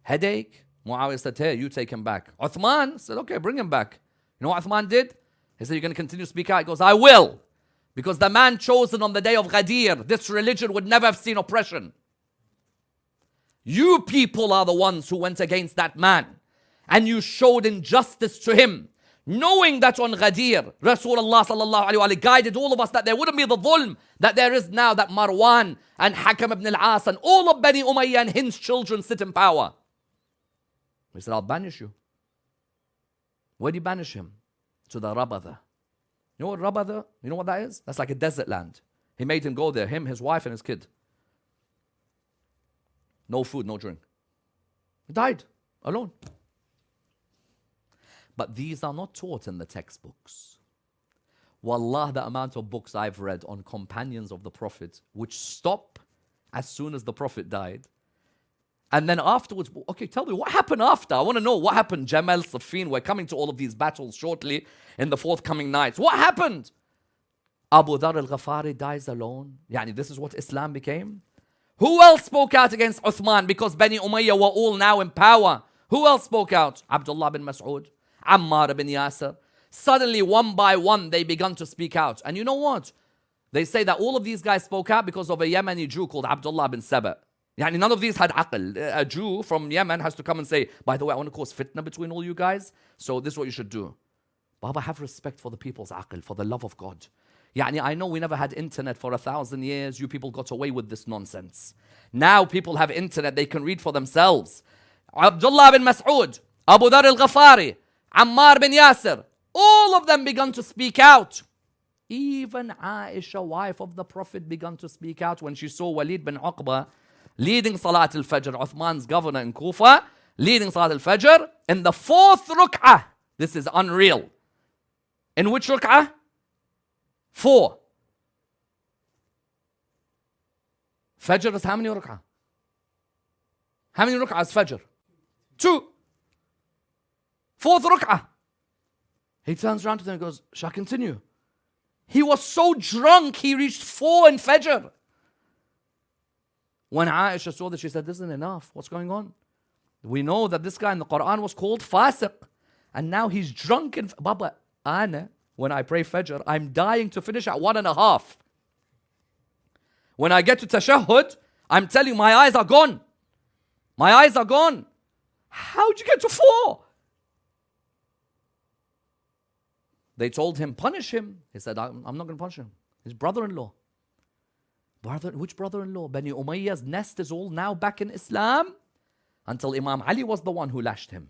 Headache. Muawiyah said, hey, you take him back. Uthman said, okay, bring him back. You know what Uthman did? He said, you're going to continue to speak out? He goes, I will. Because the man chosen on the day of Ghadir, this religion would never have seen oppression. You people are the ones who went against that man. And you showed injustice to him. Knowing that on Ghadir, Rasulullah sallallahu alayhi wa guided all of us that there wouldn't be the dhulm that there is now, that Marwan and Hakam ibn al-As and all of Bani Umayyah and Hind's children sit in power. He said, I'll banish you. Where do you banish him? To the Rabada. You know what Rabada? You know what that is? That's like a desert land. He made him go there, him, his wife and his kid. No food, no drink. He died alone. But these are not taught in the textbooks. Wallah, the amount of books I've read on companions of the Prophet, which stop as soon as the Prophet died. And then afterwards, okay, tell me, what happened after? I want to know what happened. Jamal, Safin, we're coming to all of these battles shortly in the forthcoming nights. What happened? Abu Dhar al-Ghafari dies alone. Yani, this is what Islam became. Who else spoke out against Uthman? Because Bani Umayyah were all now in power. Who else spoke out? Abdullah bin Mas'ud, Ammar bin Yasir. Suddenly, one by one, they began to speak out. And you know what? They say that all of these guys spoke out because of a Yemeni Jew called Abdullah bin Saba. Yani none of these had aql. A Jew from Yemen has to come and say, by the way, I want to cause fitna between all you guys. So this is what you should do. Baba, have respect for the people's aql, for the love of God. Yani I know we never had internet for 1,000 years. You people got away with this nonsense. Now people have internet. They can read for themselves. Abdullah bin Mas'ud, Abu Dhar al-Ghafari, Ammar bin Yasir, all of them began to speak out. Even Aisha, wife of the Prophet, began to speak out when she saw Walid bin Uqba leading Salat al-Fajr, Uthman's governor in Kufa, leading Salat al-Fajr in the 4th ruk'ah. This is unreal. In which ruk'ah? 4. Fajr is how many ruk'ah? How many ruk'ah is Fajr? 2. 4th ruk'ah. He turns around to them and goes, shall I continue? He was so drunk, he reached 4 in Fajr. When Aisha saw this, she said, this isn't enough. What's going on? We know that this guy in the Quran was called Fasiq. And now he's drunk. Baba, Ana, when I pray Fajr, I'm dying to finish at 1.5. When I get to Tashahhud, I'm telling you, my eyes are gone. My eyes are gone. How'd you get to 4? They told him, punish him. He said, I'm not going to punish him. His brother-in-law. Which brother-in-law? Bani Umayyah's nest is all now back in Islam. Until Imam Ali was the one who lashed him.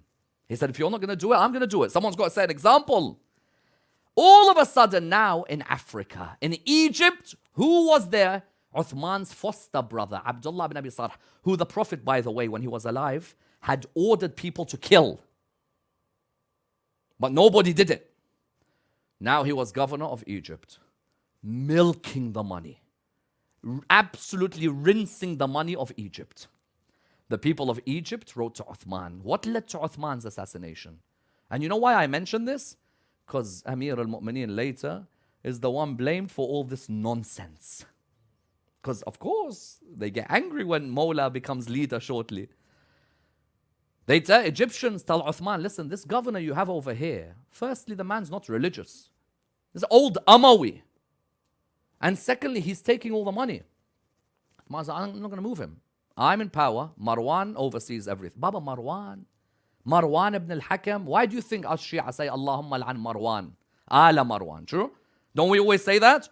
He said, if you're not going to do it, I'm going to do it. Someone's got to set an example. All of a sudden now in Africa, in Egypt, who was there? Uthman's foster brother, Abdullah bin Abi Sarh, who the Prophet, by the way, when he was alive, had ordered people to kill. But nobody did it. Now he was governor of Egypt, milking the money. Absolutely rinsing the money of Egypt. The people of Egypt wrote to Uthman. What led to Uthman's assassination? And you know why I mention this? Because Amir al-Mu'mineen later is the one blamed for all this nonsense. Because of course, they get angry when Mawla becomes leader shortly. They tell Egyptians, tell Uthman, listen, this governor you have over here, firstly, the man's not religious. This old Umawi. And secondly, he's taking all the money. Uthman said, I'm not going to move him. I'm in power. Marwan oversees everything. Baba, Marwan ibn al-Hakam. Why do you think us Shia say Allahumma al'an Marwan? Ala Marwan. True? Don't we always say that?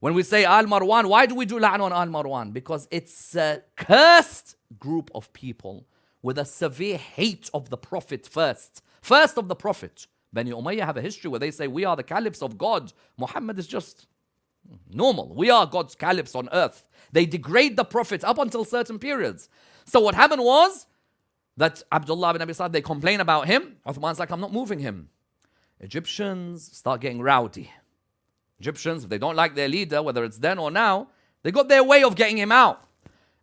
When we say Al Marwan, why do we do la'an on Al Marwan? Because it's a cursed group of people with a severe hate of the Prophet first. First of the Prophet. Bani Umayyah have a history where they say we are the caliphs of God. Muhammad is just normal. We are God's caliphs on earth. They degrade the Prophet up until certain periods. So what happened was that Abdullah bin Abi Sa'd, they complain about him. Uthman's like, I'm not moving him. Egyptians start getting rowdy. Egyptians, if they don't like their leader, whether it's then or now, they got their way of getting him out.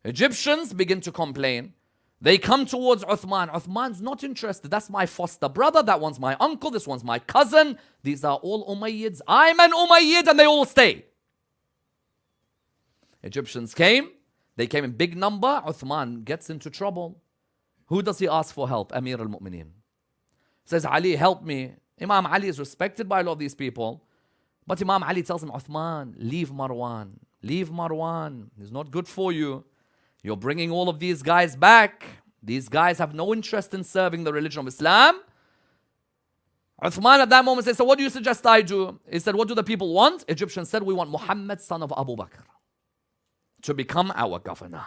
Egyptians begin to complain. They come towards Uthman. Uthman's not interested. That's my foster brother. That one's my uncle. This one's my cousin. These are all Umayyads. I'm an Umayyad and they all stay. Egyptians came. They came in big number. Uthman gets into trouble. Who does he ask for help? Amir al-Mu'mineen. Says, Ali, help me. Imam Ali is respected by a lot of these people. But Imam Ali tells him, Uthman, leave Marwan. Leave Marwan. He's not good for you. You're bringing all of these guys back. These guys have no interest in serving the religion of Islam. Uthman at that moment said, so what do you suggest I do? He said, what do the people want? Egyptians said, we want Muhammad, son of Abu Bakr, to become our governor.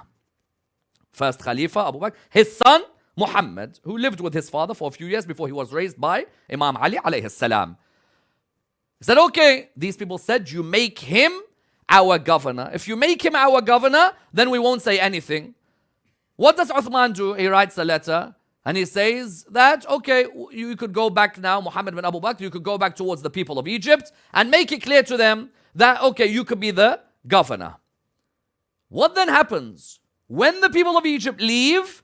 First Khalifa, Abu Bakr, his son, Muhammad, who lived with his father for a few years before he was raised by Imam Ali alayhi salam. He said, okay, these people said, you make him our governor. If you make him our governor, then we won't say anything. What does Uthman do? He writes a letter and he says that, okay, you could go back now, Muhammad bin Abu Bakr, you could go back towards the people of Egypt and make it clear to them that, okay, you could be the governor. What then happens? When the people of Egypt leave,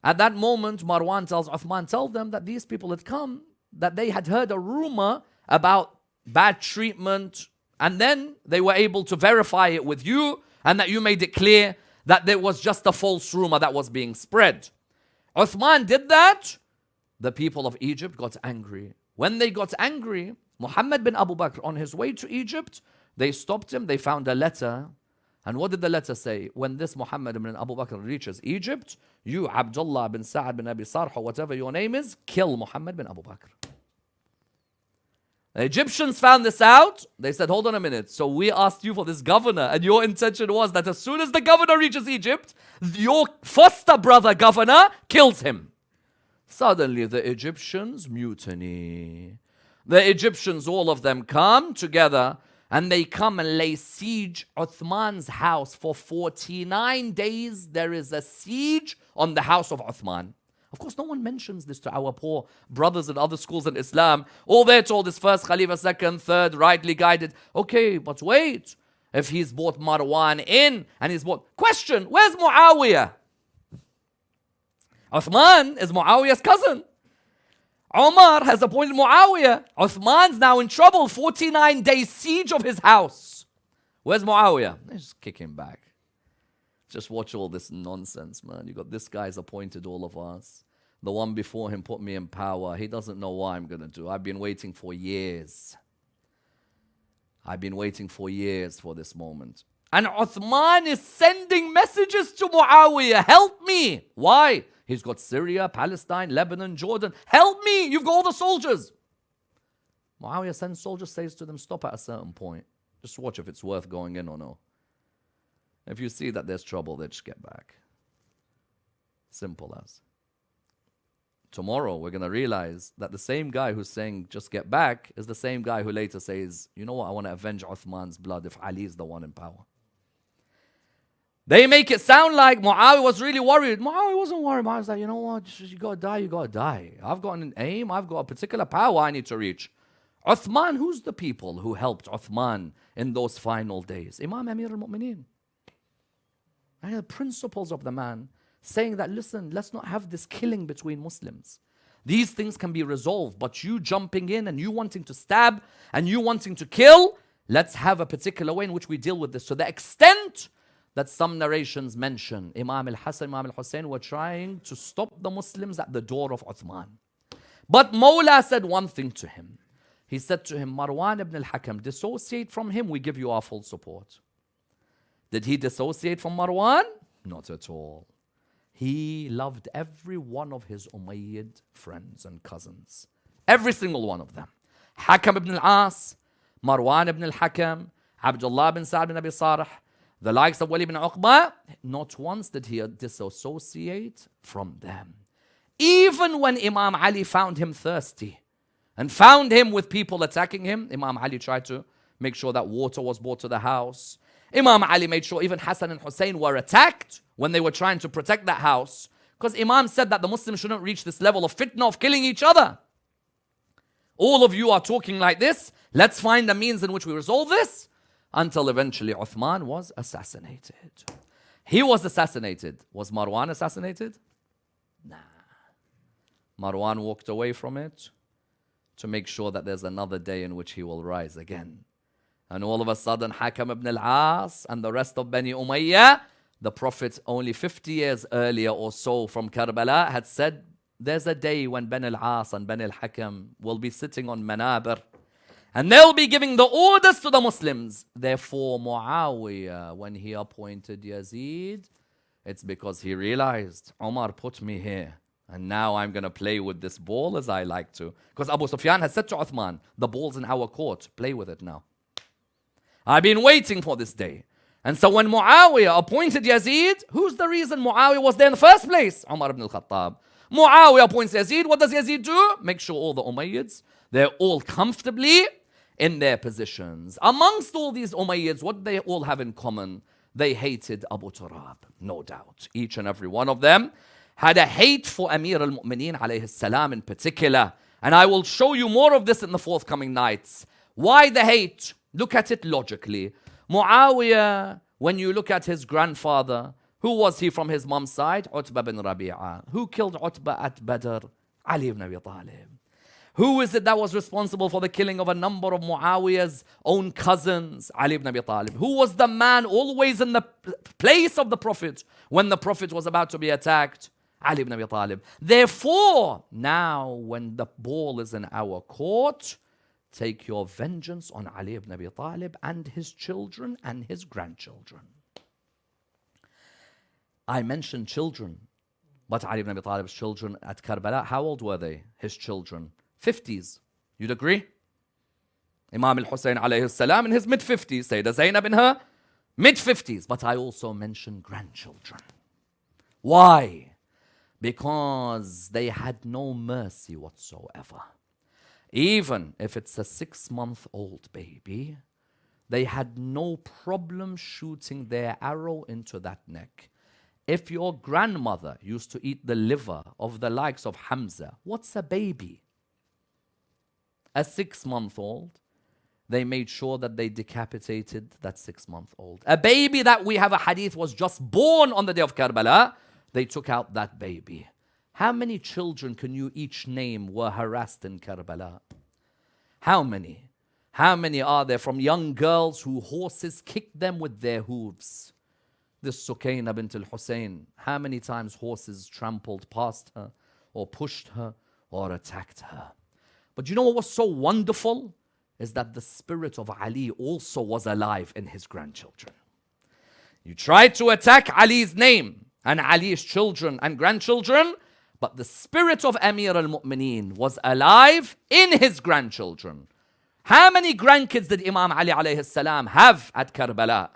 at that moment, Marwan tells Uthman, tell them that these people had come, that they had heard a rumor about bad treatment, and then they were able to verify it with you, and that you made it clear that there was just a false rumor that was being spread. Uthman did that. The people of Egypt got angry. When they got angry, Muhammad bin Abu Bakr, on his way to Egypt, they stopped him, they found a letter. And what did the letter say? When this Muhammad bin Abu Bakr reaches Egypt, you, Abdullah bin Sa'ad bin Abi Sarh, or whatever your name is, kill Muhammad bin Abu Bakr. The Egyptians found this out. They said, hold on a minute. So we asked you for this governor, and your intention was that as soon as the governor reaches Egypt, your foster brother governor kills him. Suddenly the Egyptians mutiny. The Egyptians, all of them, come together, and they come and lay siege Uthman's house for 49 days. There is a siege on the house of Uthman. Of course, no one mentions this to our poor brothers in other schools in Islam. All they're told is first Khalifa, second, third, rightly guided. Okay, but wait. If he's brought Marwan in and he's brought... Question, where's Muawiyah? Uthman is Muawiyah's cousin. Umar has appointed Muawiyah. Uthman's now in trouble. 49 days siege of his house. Where's Muawiyah? They just kick him back. Just watch all this nonsense, man. You got this guy's appointed all of us. The one before him put me in power. He doesn't know what I'm going to do. I've been waiting for years. I've been waiting for years for this moment. And Uthman is sending messages to Muawiyah. Help me. Why? He's got Syria, Palestine, Lebanon, Jordan. Help me. You've got all the soldiers. Muawiyah sends soldiers, says to them, stop at a certain point. Just watch if it's worth going in or no. If you see that there's trouble, then just get back. Simple as. Tomorrow, we're going to realize that the same guy who's saying, just get back, is the same guy who later says, you know what, I want to avenge Uthman's blood if Ali is the one in power. They make it sound like Muawiyah was really worried. Muawiyah wasn't worried. Muawiyah was like, you know what, you got to die, you got to die. I've got an aim, I've got a particular power I need to reach. Uthman, who's the people who helped Uthman in those final days? Imam Amir al-Mu'mineen. And the principles of the man saying that, listen, let's not have this killing between Muslims. These things can be resolved, but you jumping in and you wanting to stab and you wanting to kill, let's have a particular way in which we deal with this. To the extent that some narrations mention Imam al-Hasan, Imam al-Hussein were trying to stop the Muslims at the door of Uthman. But Mawla said one thing to him. He said to him, Marwan ibn al-Hakam, dissociate from him, we give you our full support. Did he dissociate from Marwan? Not at all. He loved every one of his Umayyad friends and cousins. Every single one of them. Hakam ibn al-As, Marwan ibn al-Hakam, Abdullah bin Sa'ad bin Abi Sarh, the likes of Wali bin Uqba. Not once did he disassociate from them. Even when Imam Ali found him thirsty and found him with people attacking him, Imam Ali tried to make sure that water was brought to the house. Imam Ali made sure even Hassan and Hussein were attacked when they were trying to protect that house. Because Imam said that the Muslims shouldn't reach this level of fitna of killing each other. All of you are talking like this. Let's find a means in which we resolve this. Until eventually Uthman was assassinated. He was assassinated. Was Marwan assassinated? Nah. Marwan walked away from it to make sure that there's another day in which he will rise again. And all of a sudden, Hakam ibn al-As and the rest of Bani Umayyah, the Prophet only 50 years earlier or so from Karbala had said, there's a day when Bani al-As and Bani al-Hakam will be sitting on manabir and they'll be giving the orders to the Muslims. Therefore, Muawiyah, when he appointed Yazid, it's because he realized, Umar put me here. And now I'm going to play with this ball as I like to. Because Abu Sufyan has said to Uthman, the ball's in our court. Play with it now. I've been waiting for this day. And so when Muawiyah appointed Yazid, who's the reason Muawiyah was there in the first place? Umar ibn al-Khattab. Muawiyah appoints Yazid. What does Yazid do? Make sure all the Umayyads, they're all comfortably in their positions. Amongst all these Umayyads, what they all have in common? They hated Abu Turab, no doubt. Each and every one of them had a hate for Amir al-Mu'mineen alayhi salam in particular. And I will show you more of this in the forthcoming nights. Why the hate? Look at it logically. Muawiyah, when you look at his grandfather, who was he from his mom's side? Utbah bin Rabi'ah. Who killed Utbah at Badr? Ali ibn Abi Talib. Who is it that was responsible for the killing of a number of Muawiyah's own cousins? Ali ibn Abi Talib. Who was the man always in the place of the Prophet when the Prophet was about to be attacked? Ali ibn Abi Talib. Therefore, now when the ball is in our court, take your vengeance on Ali ibn Abi Talib and his children and his grandchildren. I mentioned children, but Ali ibn Abi Talib's children at Karbala, how old were they? His children? 50s. You'd agree? Imam al-Hussein alayhi salam in his mid-50s. Sayyidah Zainab in her mid-50s. But I also mentioned grandchildren. Why? Because they had no mercy whatsoever. Even if it's a 6-month-old baby, they had no problem shooting their arrow into that neck. If your grandmother used to eat the liver of the likes of Hamza, what's a baby? A 6-month-old, they made sure that they decapitated that 6-month-old. A baby that we have a hadith was just born on the day of Karbala, they took out that baby. How many children can you each name were harassed in Karbala? How many? How many are there from young girls who horses kicked them with their hooves? This Sukayna bint al-Hussein, how many times horses trampled past her or pushed her or attacked her? But you know what was so wonderful? Is that the spirit of Ali also was alive in his grandchildren. You tried to attack Ali's name and Ali's children and grandchildren, but the spirit of Amir al-Mu'mineen was alive in his grandchildren. How many grandkids did Imam Ali alayhi salam have at Karbala?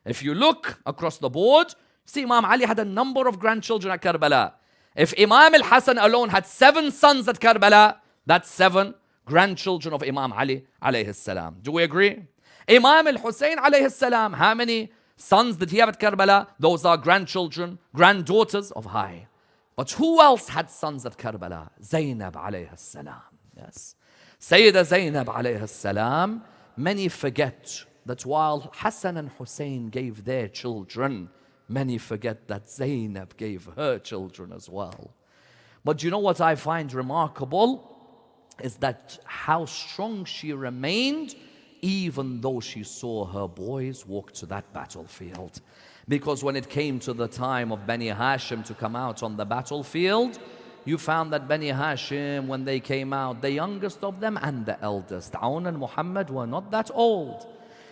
If you look across the board, see Imam Ali had a number of grandchildren at Karbala. If Imam al-Hasan alone had 7 sons at Karbala, that's 7 grandchildren of Imam Ali alayhi salam. Do we agree? Imam al-Hussein alayhi salam, how many sons did he have at Karbala? Those are grandchildren, granddaughters of high. But who else had sons at Karbala? Zainab alayhi salam. Yes. Sayyidah Zainab alayhi salam. Many forget that while Hassan and Hussein gave their children, many forget that Zainab gave her children as well. But you know what I find remarkable? Is that how strong she remained even though she saw her boys walk to that battlefield. Because when it came to the time of Bani Hashim to come out on the battlefield, you found that Bani Hashim, when they came out, the youngest of them and the eldest, Aun and Muhammad, were not that old.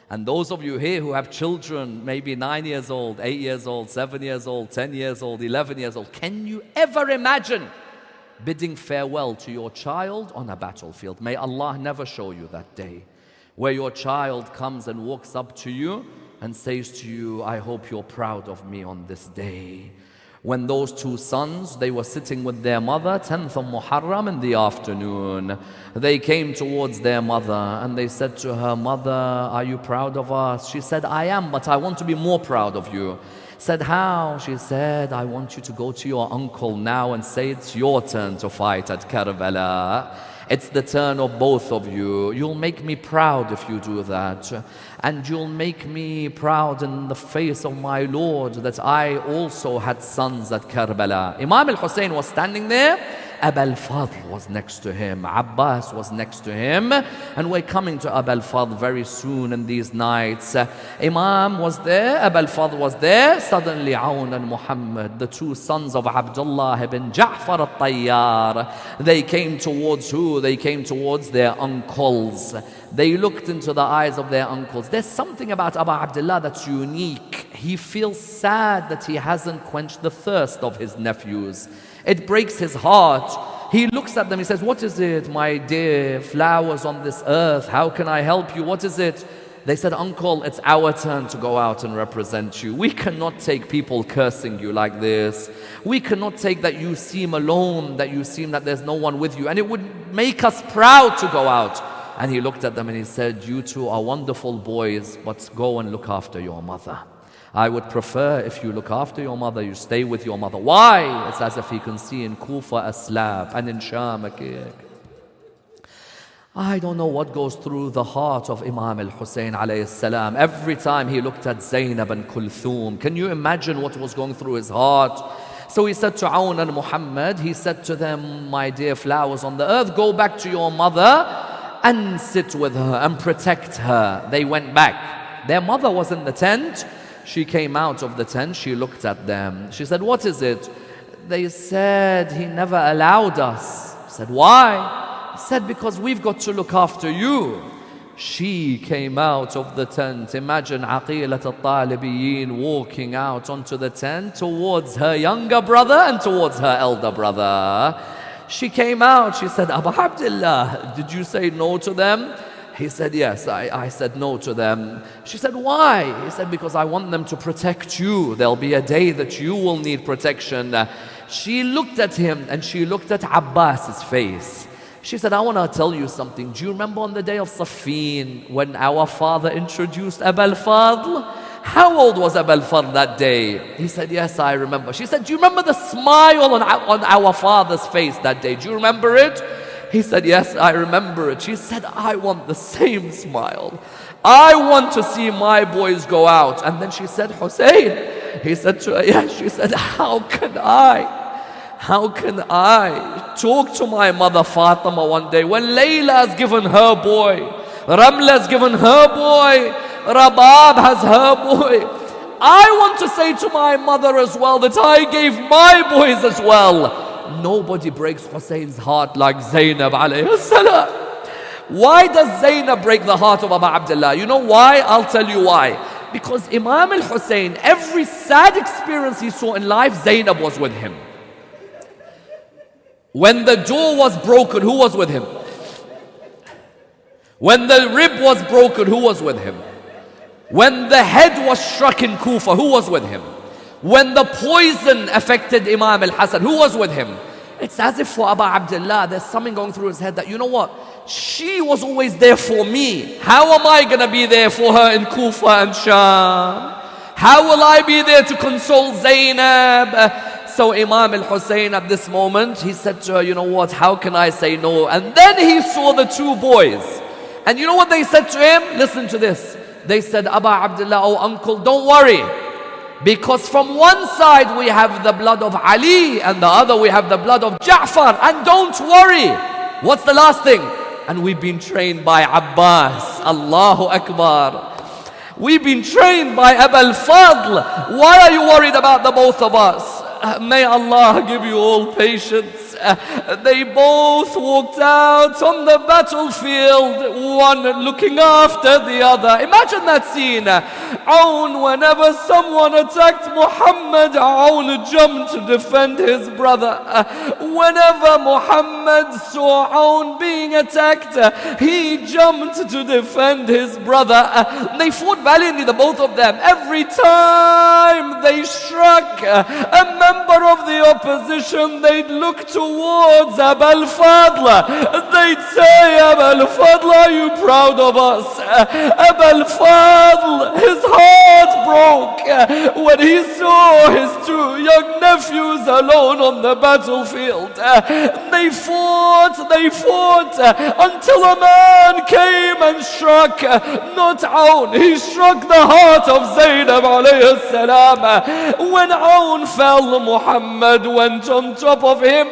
And those of you here who have children, maybe 9 years old, 8 years old, 7 years old, 10 years old, 11 years old, can you ever imagine bidding farewell to your child on a battlefield? May Allah never show you that day where your child comes and walks up to you and says to you, I hope you're proud of me on this day. When those 2 sons, they were sitting with their mother, 10th of Muharram in the afternoon. They came towards their mother and they said to her, Mother, are you proud of us? She said, I am, but I want to be more proud of you. Said, how? She said, I want you to go to your uncle now and say it's your turn to fight at Karbala. It's the turn of both of you. You'll make me proud if you do that. And you'll make me proud in the face of my Lord that I also had sons at Karbala. Imam al-Hussein was standing there Abul Fadl was next to him, Abbas was next to him, and we're coming to Abul Fadl very soon in these nights. Imam was there, Abul Fadl was there. Suddenly Aoun and Muhammad, the two sons of Abdullah ibn Ja'far al-Tayyar, they came towards who? They came towards their uncles. They looked into the eyes of their uncles. There's something about Abu Abdullah that's unique. He feels sad that he hasn't quenched the thirst of his nephews. It breaks his heart. He looks at them, he says, what is it, my dear flowers on this earth? How can I help you? What is it? They said, uncle, it's our turn to go out and represent you. We cannot take people cursing you like this. We cannot take that you seem alone, that you seem that there's no one with you. And it would make us proud to go out. And he looked at them and he said, you two are wonderful boys, but go and look after your mother. I would prefer if you look after your mother, you stay with your mother. Why? It's as if he can see in Kufa a slab and in Sham a cake. I don't know what goes through the heart of Imam al-Hussein alayhi salam. Every time he looked at Zainab and Kulthum, can you imagine what was going through his heart? So he said to Aoun and Muhammad, he said to them, my dear flowers on the earth, go back to your mother and sit with her and protect her. They went back. Their mother was in the tent. She came out of the tent, she looked at them. She said, what is it? They said, he never allowed us. He said, why? He said, because we've got to look after you. She came out of the tent. Imagine Aqilat al-Talibiyin walking out onto the tent towards her younger brother and towards her elder brother. She came out, she said, Abu Abdullah, did you say no to them? He said, yes, I said no to them. She said, why? He said, because I want them to protect you. There'll be a day that you will need protection. She looked at him and she looked at Abbas's face. She said, I want to tell you something. Do you remember on the day of Saffin when our father introduced Abul Fadl? How old was Abul Fadl that day? He said, yes, I remember. She said, do you remember the smile on our father's face that day? Do you remember it? He said, yes, I remember it. She said, I want the same smile. I want to see my boys go out. And then she said, Hussein. He said to her, yes. She said, how can I talk to my mother Fatima one day when Layla has given her boy, Ramla has given her boy, Rabab has her boy. I want to say to my mother as well that I gave my boys as well. Nobody breaks Hussein's heart like Zainab alayhi salam. Why does Zainab break the heart of Abu Abdullah? You know why? I'll tell you why. Because Imam al-Hussein, every sad experience he saw in life, Zainab was with him. When the door was broken, who was with him? When the rib was broken, who was with him? When the head was struck in Kufa, who was with him? When the poison affected Imam al-Hasan, who was with him? It's as if for Abu Abdullah, there's something going through his head that, you know what? She was always there for me. How am I going to be there for her in Kufa and Sham? How will I be there to console Zainab? So Imam al-Hussein at this moment, he said to her, you know what? How can I say no? And then he saw the two boys. And you know what they said to him? Listen to this. They said, Abu Abdullah, oh uncle, don't worry. Because from one side we have the blood of Ali and the other we have the blood of Ja'far. And don't worry. What's the last thing? And we've been trained by Abbas. Allahu Akbar. We've been trained by Abul Fadl. Why are you worried about the both of us? May Allah give you all patience. They both walked out on the battlefield, one looking after the other. Imagine that scene. Aoun, whenever someone attacked Muhammad, Aoun jumped to defend his brother. Whenever Muhammad saw Aoun being attacked, he jumped to defend his brother. They fought valiantly, the both of them. Every time they struck a member of the opposition, they'd look towards Abul Fadl. They'd say, Abul Fadl, are you proud of us? Abul Fadl, his heart broke when he saw his two young nephews alone on the battlefield. They fought until a man came and struck, not Aoun, he struck the heart of Zainab alayhi salam. When Aoun fell, Muhammad went on top of him.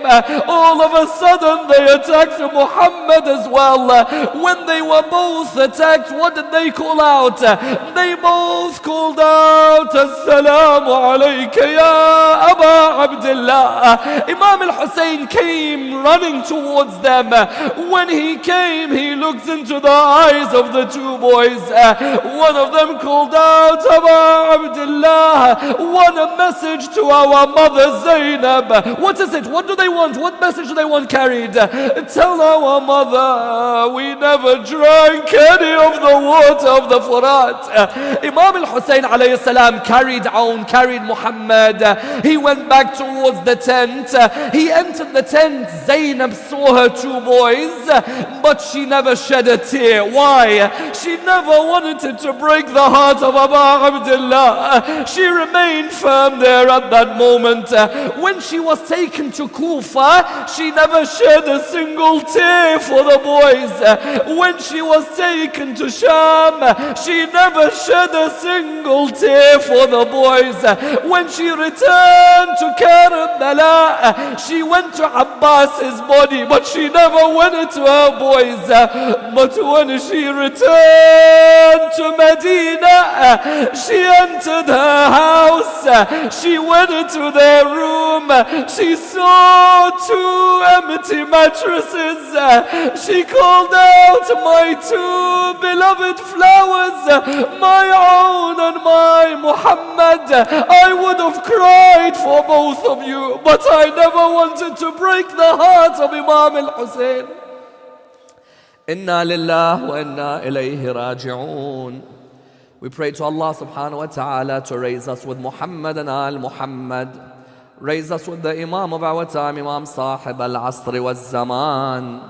All of a sudden they attacked Muhammad as well. When they were both attacked, what did they call out? They both called out, Assalamu alayka ya Aba Abdullah. Imam al-Hussein came running towards them. When he came, he looked into the eyes of the two boys. One of them called out, Aba Abdullah, what a message to our mother Zainab. What is it? What do they want? What message do they want carried? Tell our mother we never drank any of the water of the Furat. Imam al-Hussein alayhi salam carried Aoun, carried Muhammad. He went back towards the tent. He entered the tent. Zainab saw her two boys, but she never shed a tear. Why? She never wanted to break the heart of Abu Abdullah. She remained firm there at that moment. When she was taken to Kufa, she never shed a single tear for the boys. When she was taken to Sham, she never shed a single tear for the boys. When she returned to Karbala, she went to Abbas's body, but she never went to her boys. But when she returned to Medina, she entered her house. She went into their room. She saw two empty mattresses. She called out, my two beloved flowers, my Aoun and my Muhammad. I would have cried for both of you, but I never wanted to break the heart of Imam al-Hussein. Inna lillah wa inna ilayhi raji'un. We pray to Allah subhanahu wa ta'ala to raise us with Muhammad and al-Muhammad. Raise us with the Imam of our time, Imam Sahib al-Asri wal-Zaman.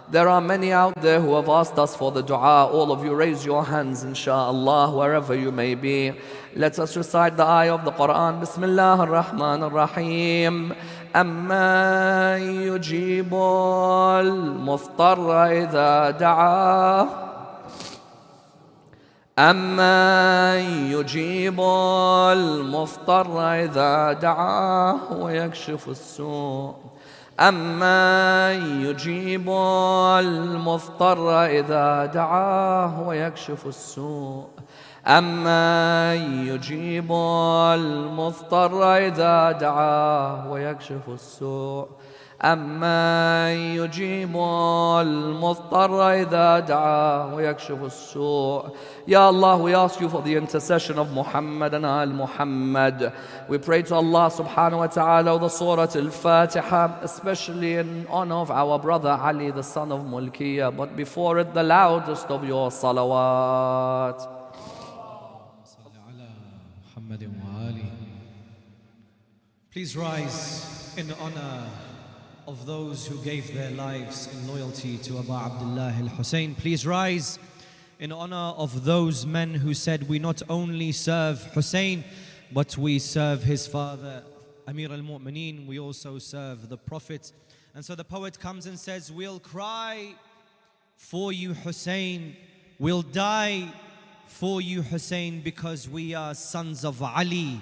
There are many out there who have asked us for the dua. All of you raise your hands, inshaAllah, wherever you may be. Let us recite the ayah of the Quran. Bismillah ar-Rahman ar-Rahim. أَمَّا يُجِيبُ الْمُضْطَرَّ إِذَا دَعَاهُ أَمَّا يُجِيبُ الْمُضْطَرَّ إِذَا دَعَاهُ وَيَكْشِفُ السُّوءَ أَمَّا يُجِيبُ الْمُضْطَرَّ إِذَا دَعَاهُ وَيَكْشِفُ السُّوءَ أَمَّا يُجِيبُ الْمُضْطَرَّ إِذَا دَعَاهُ وَيَكْشِفُ السُّوءَ أَمَّا يُجِيبُ الْمُضْطَرَّ إِذَا دَعَاهُ وَيَكْشِفُ السُّوءَ. Ya Allah, we ask you for the intercession of Muhammad and al-Muhammad. We pray to Allah subhanahu wa ta'ala the Surah Al-Fatiha, especially in honor of our brother Ali, the son of Mulkiyah. But before it, the loudest of your salawat. Please rise in honor of those who gave their lives in loyalty to Abu Abdullah al-Hussein. Please rise in honor of those men who said, we not only serve Hussein, but we serve his father, Amir al-Mu'mineen. We also serve the Prophet. And so the poet comes and says, we'll cry for you, Hussein. We'll die for you, Hussein, because we are sons of Ali,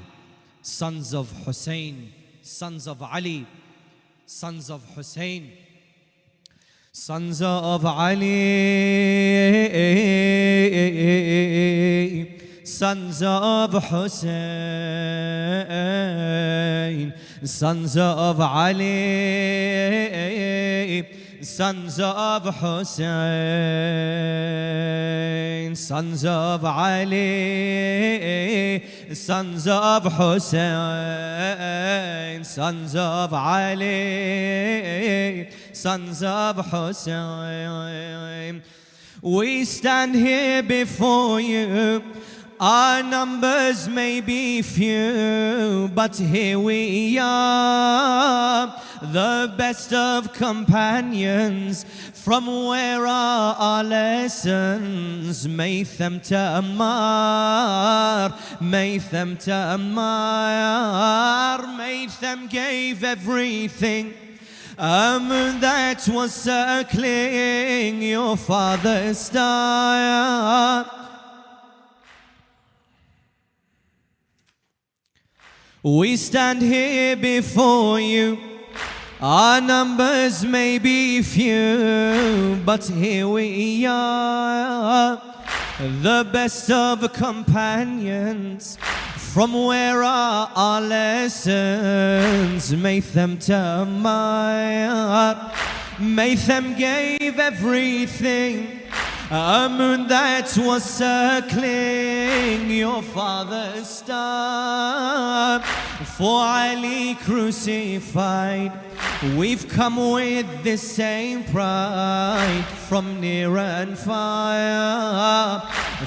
sons of Hussein, sons of Ali, sons of Hussein, sons of Ali, sons of Hussein, sons of Ali, sons of Hussein, sons of Ali, sons of Hussein, sons of Ali, sons of Hussein. We stand here before you. Our numbers may be few, but here we are, the best of companions. From where are our lessons? Maytham to Ammar, Maytham to Ammar. Maytham gave everything that was circling your father's star. We stand here before you. Our numbers may be few, but here we are, the best of companions. From where are our lessons? Maytham to Ammar. Maytham gave everything, a moon that was circling your father's star. For Ali crucified, we've come with the same pride. From near and far,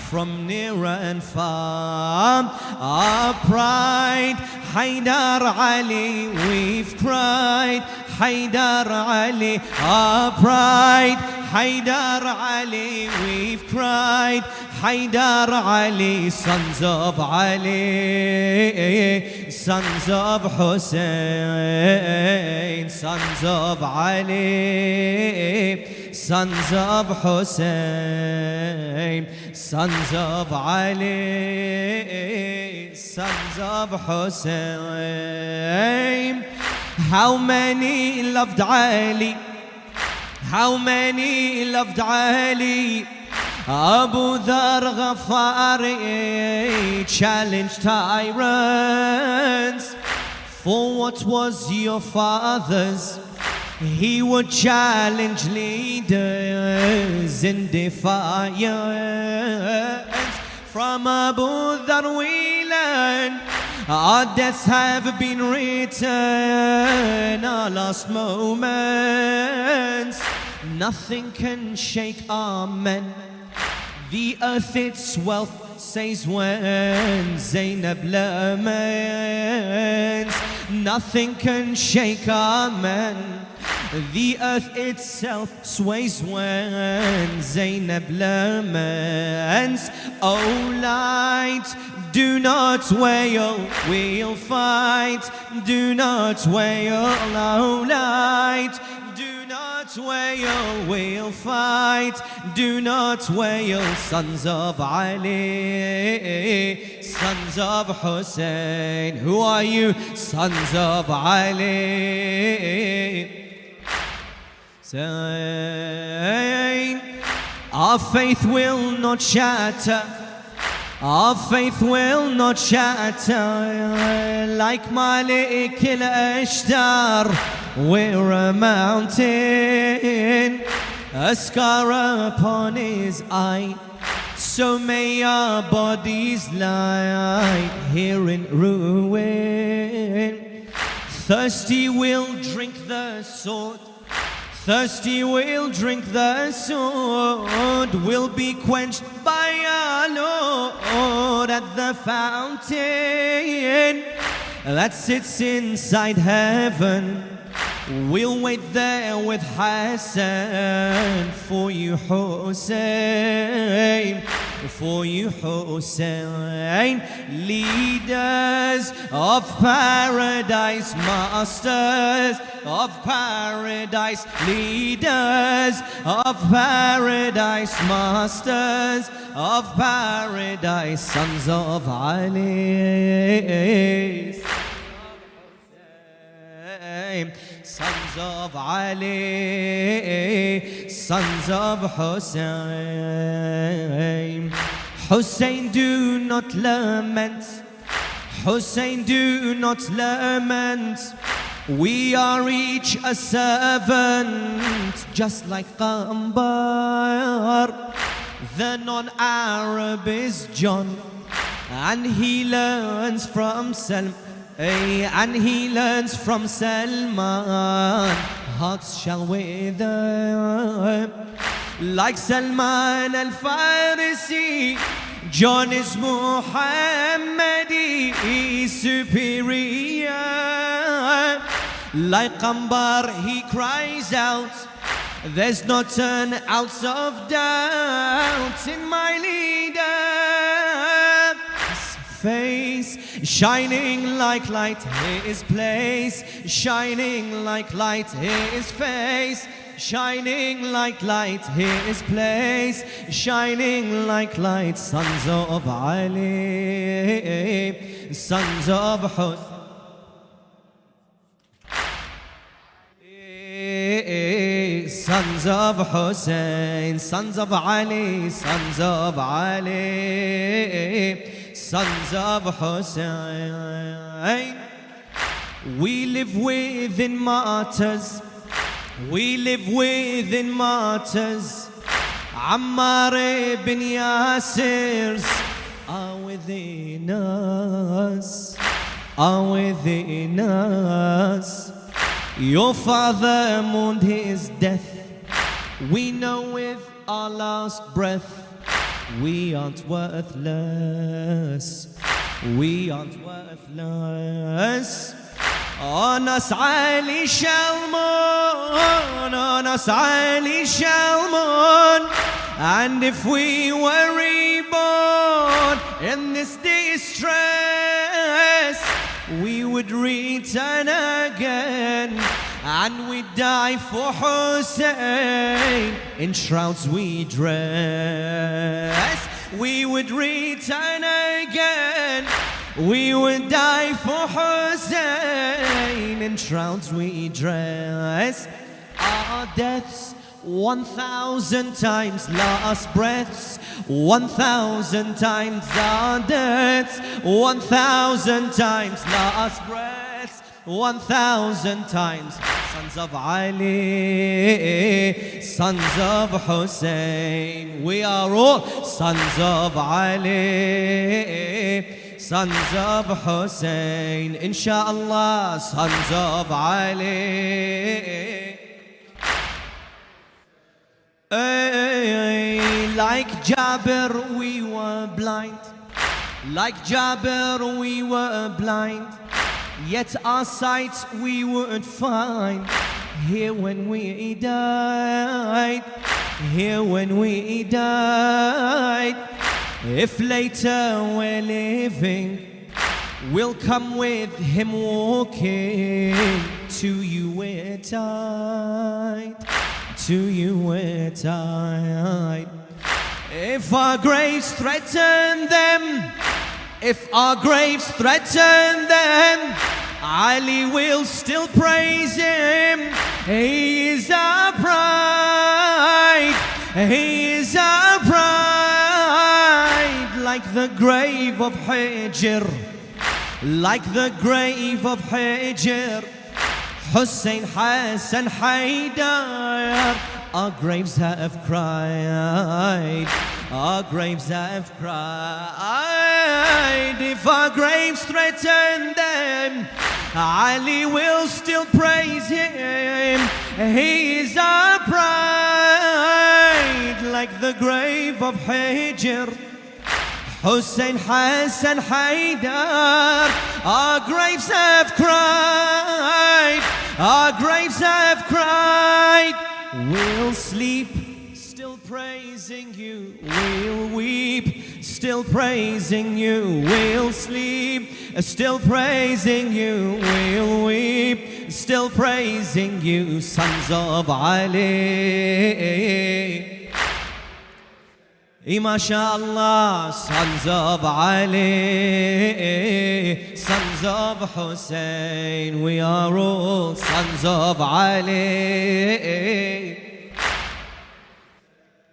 from near and far, our pride. Haydar Ali, we've cried. Haydar Ali, our pride. Haydar Ali, we've cried. Haydar Ali, sons of Ali, sons of Hussein, sons of Ali, sons of Hussein, sons of Ali, sons of Hussein. How many loved Ali? How many loved Ali? Abou Dhar Ghafari challenged tyrants. For what was your father's? He would challenge leaders in defiance. From Abou Dhar we learn our deaths have been written, our last moments. Nothing can shake our men. The earth its wealth says when Zainab laments. Nothing can shake our men. The earth itself sways when Zainab laments. Oh light, do not wail, we'll fight. Do not wail, oh light. Do not wail, we'll fight. Do not wail, sons of Ali, sons of Hussein. Who are you? Sons of Ali. Our faith will not shatter. Our faith will not shatter. Like Malik al-Ashtar, we're a mountain, a scar upon his eye. So may our bodies lie here in ruin. Thirsty will drink the sword. Thirsty will drink the sword. Will be quenched by our Lord at the fountain that sits inside heaven. We'll wait there with Hassan for you, Hussein, for you, Hussein. Leaders of paradise, masters of paradise, leaders of paradise, masters of paradise, sons of Ali, sons of Ali, sons of Hussein. Hussein, do not lament. Hussein, do not lament. We are each a servant, just like Karbala. The non-Arab is John, and he learns from Salman. And he learns from Salman. Hearts shall wither like Salman al-Farisi. John is Muhammadi, superior. Like Ambar he cries out, there's no turn outs of doubt in my leader. face, shining like light, his place, shining like light, his face, shining like light, his place, shining like light. Sons of Ali, sons of Hussein, sons of Hussein, sons of Ali, sons of Ali, sons of Hussein. We live within martyrs, we live within martyrs. Ammar ibn Yasir's are within us, are within us. Your father mourned his death. We know with our last breath we aren't worthless, we aren't worthless. On us Ali shall mourn, on us Ali shall mourn. And if we were reborn in this distress, we would return again, and we'd die for Hussein in shrouds we dress. We would return again, we would die for Hussein in shrouds we dress. Our deaths 1,000 times, last breaths 1,000 times, our deaths 1,000 times, last breaths 1,000 times. Sons of Ali, sons of Hussein, we are all sons of Ali, sons of Hussein, inshallah, sons of Ali. Like Jabir we were blind, like Jabir we were blind, yet our sight we would find here when we died, here when we died. If later we're living, we'll come with him walking. To you we're tied, to you we're tied. If our graves threaten them, if our graves threaten them, Ali will still praise him. He is our pride, he is our pride. Like the grave of Hijr, like the grave of Hijr, Hussein, Hassan, Haidar, our graves have cried, our graves have cried. If our graves threaten them, Ali will still praise him. He is our pride. Like the grave of Hijr, Hussein, Hassan, Haidar, our graves have cried, our graves have cried. We'll sleep, still praising you. We'll weep, still praising you. We'll sleep, still praising you. We'll weep, still praising you. Sons of Ali, MashaAllah, sons of Ali, sons of Hussein, we are all sons of Ali.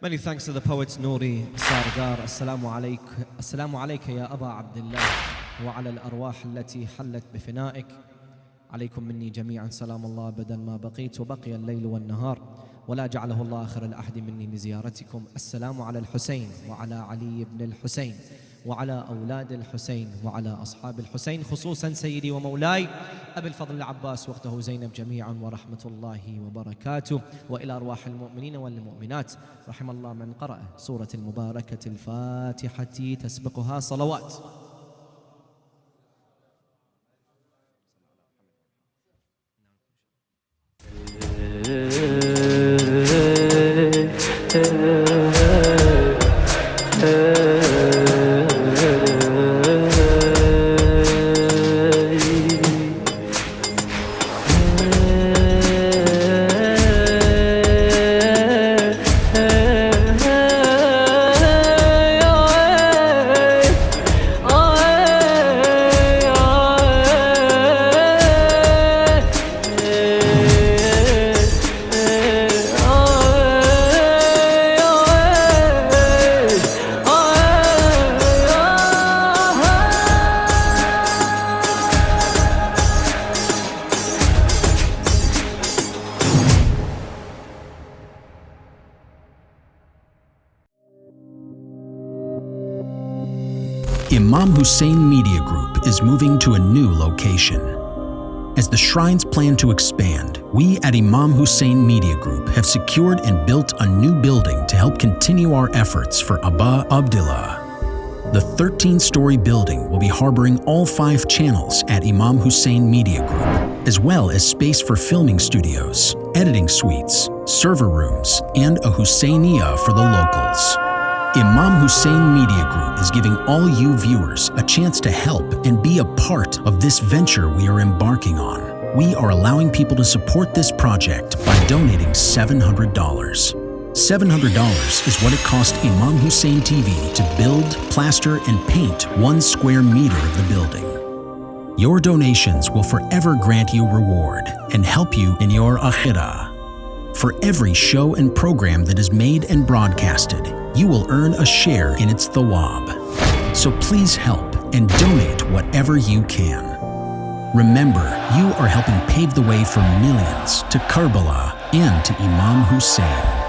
Many thanks to the poet Nouri Sardar. Assalamu alayka ya Aba Abdullah wa ala al-arwah allati hallat bifinaik. عليكم مني جميعا سلام الله بدل ما بقيت وبقي الليل والنهار ولا جعله الله آخر العهد مني لزيارتكم. السلام على الحسين وعلى علي بن الحسين وعلى أولاد الحسين وعلى أصحاب الحسين، خصوصا سيدي ومولاي أبي الفضل العباس وأخته زينب جميعا ورحمة الله وبركاته، وإلى أرواح المؤمنين والمؤمنات. رحم الله من قرأ سورة المباركة الفاتحة تسبقها صلوات. Imam Hussein Media Group is moving to a new location. As the shrines plan to expand, we at Imam Hussein Media Group have secured and built a new building to help continue our efforts for Abba Abdullah. The 13-story building will be harboring all 5 channels at Imam Hussein Media Group, as well as space for filming studios, editing suites, server rooms, and a Husseiniyah for the locals. Imam Hussein Media Group is giving all you viewers a chance to help and be a part of this venture we are embarking on. We are allowing people to support this project by donating $700. $700 is what it cost Imam Hussein TV to build, plaster, and paint 1 square meter of the building. Your donations will forever grant you reward and help you in your akhirah. For every show and program that is made and broadcasted, you will earn a share in its thawab. So please help and donate whatever you can. Remember, you are helping pave the way for millions to Karbala and to Imam Hussein.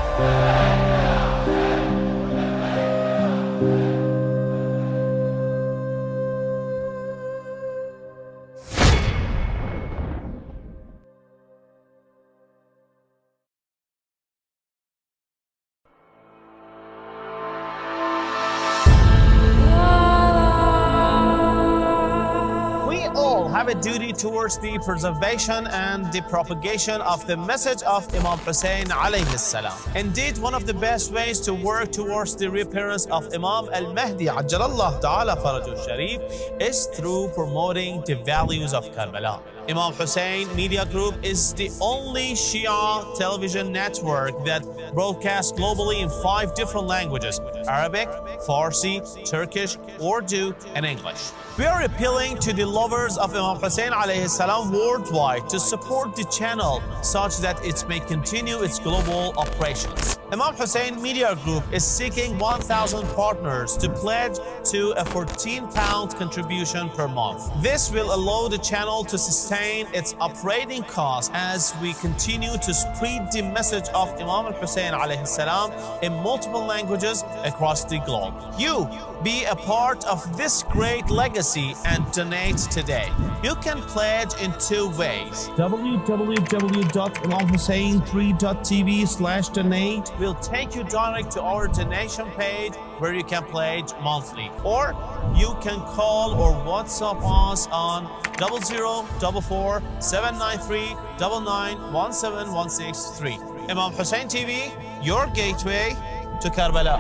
Have a duty towards the preservation and the propagation of the message of Imam Hussein alayhi salam. Indeed, one of the best ways to work towards the reappearance of Imam al-Mahdi ajjalallahu ta'ala farajul sharif is through promoting the values of Karbala. Imam Hussein Media Group is the only Shia television network that broadcasts globally in 5 different languages: Arabic, Farsi, Turkish, Urdu, and English. We are appealing to the lovers of Imam Hussein alayhi salam worldwide to support the channel such that it may continue its global operations. Imam Hussein Media Group is seeking 1,000 partners to pledge to a £14 contribution per month. This will allow the channel to sustain its operating costs as we continue to spread the message of Imam Hussein alayhi salam in multiple languages across the globe. You be a part of this great legacy and donate today. You can pledge in 2 ways. www.imamhussein3.tv/donate will take you direct to our donation page where you can pledge monthly. Or you can call or WhatsApp us on 0044 793 9917163. Imam Hussein TV, your gateway to Karbala.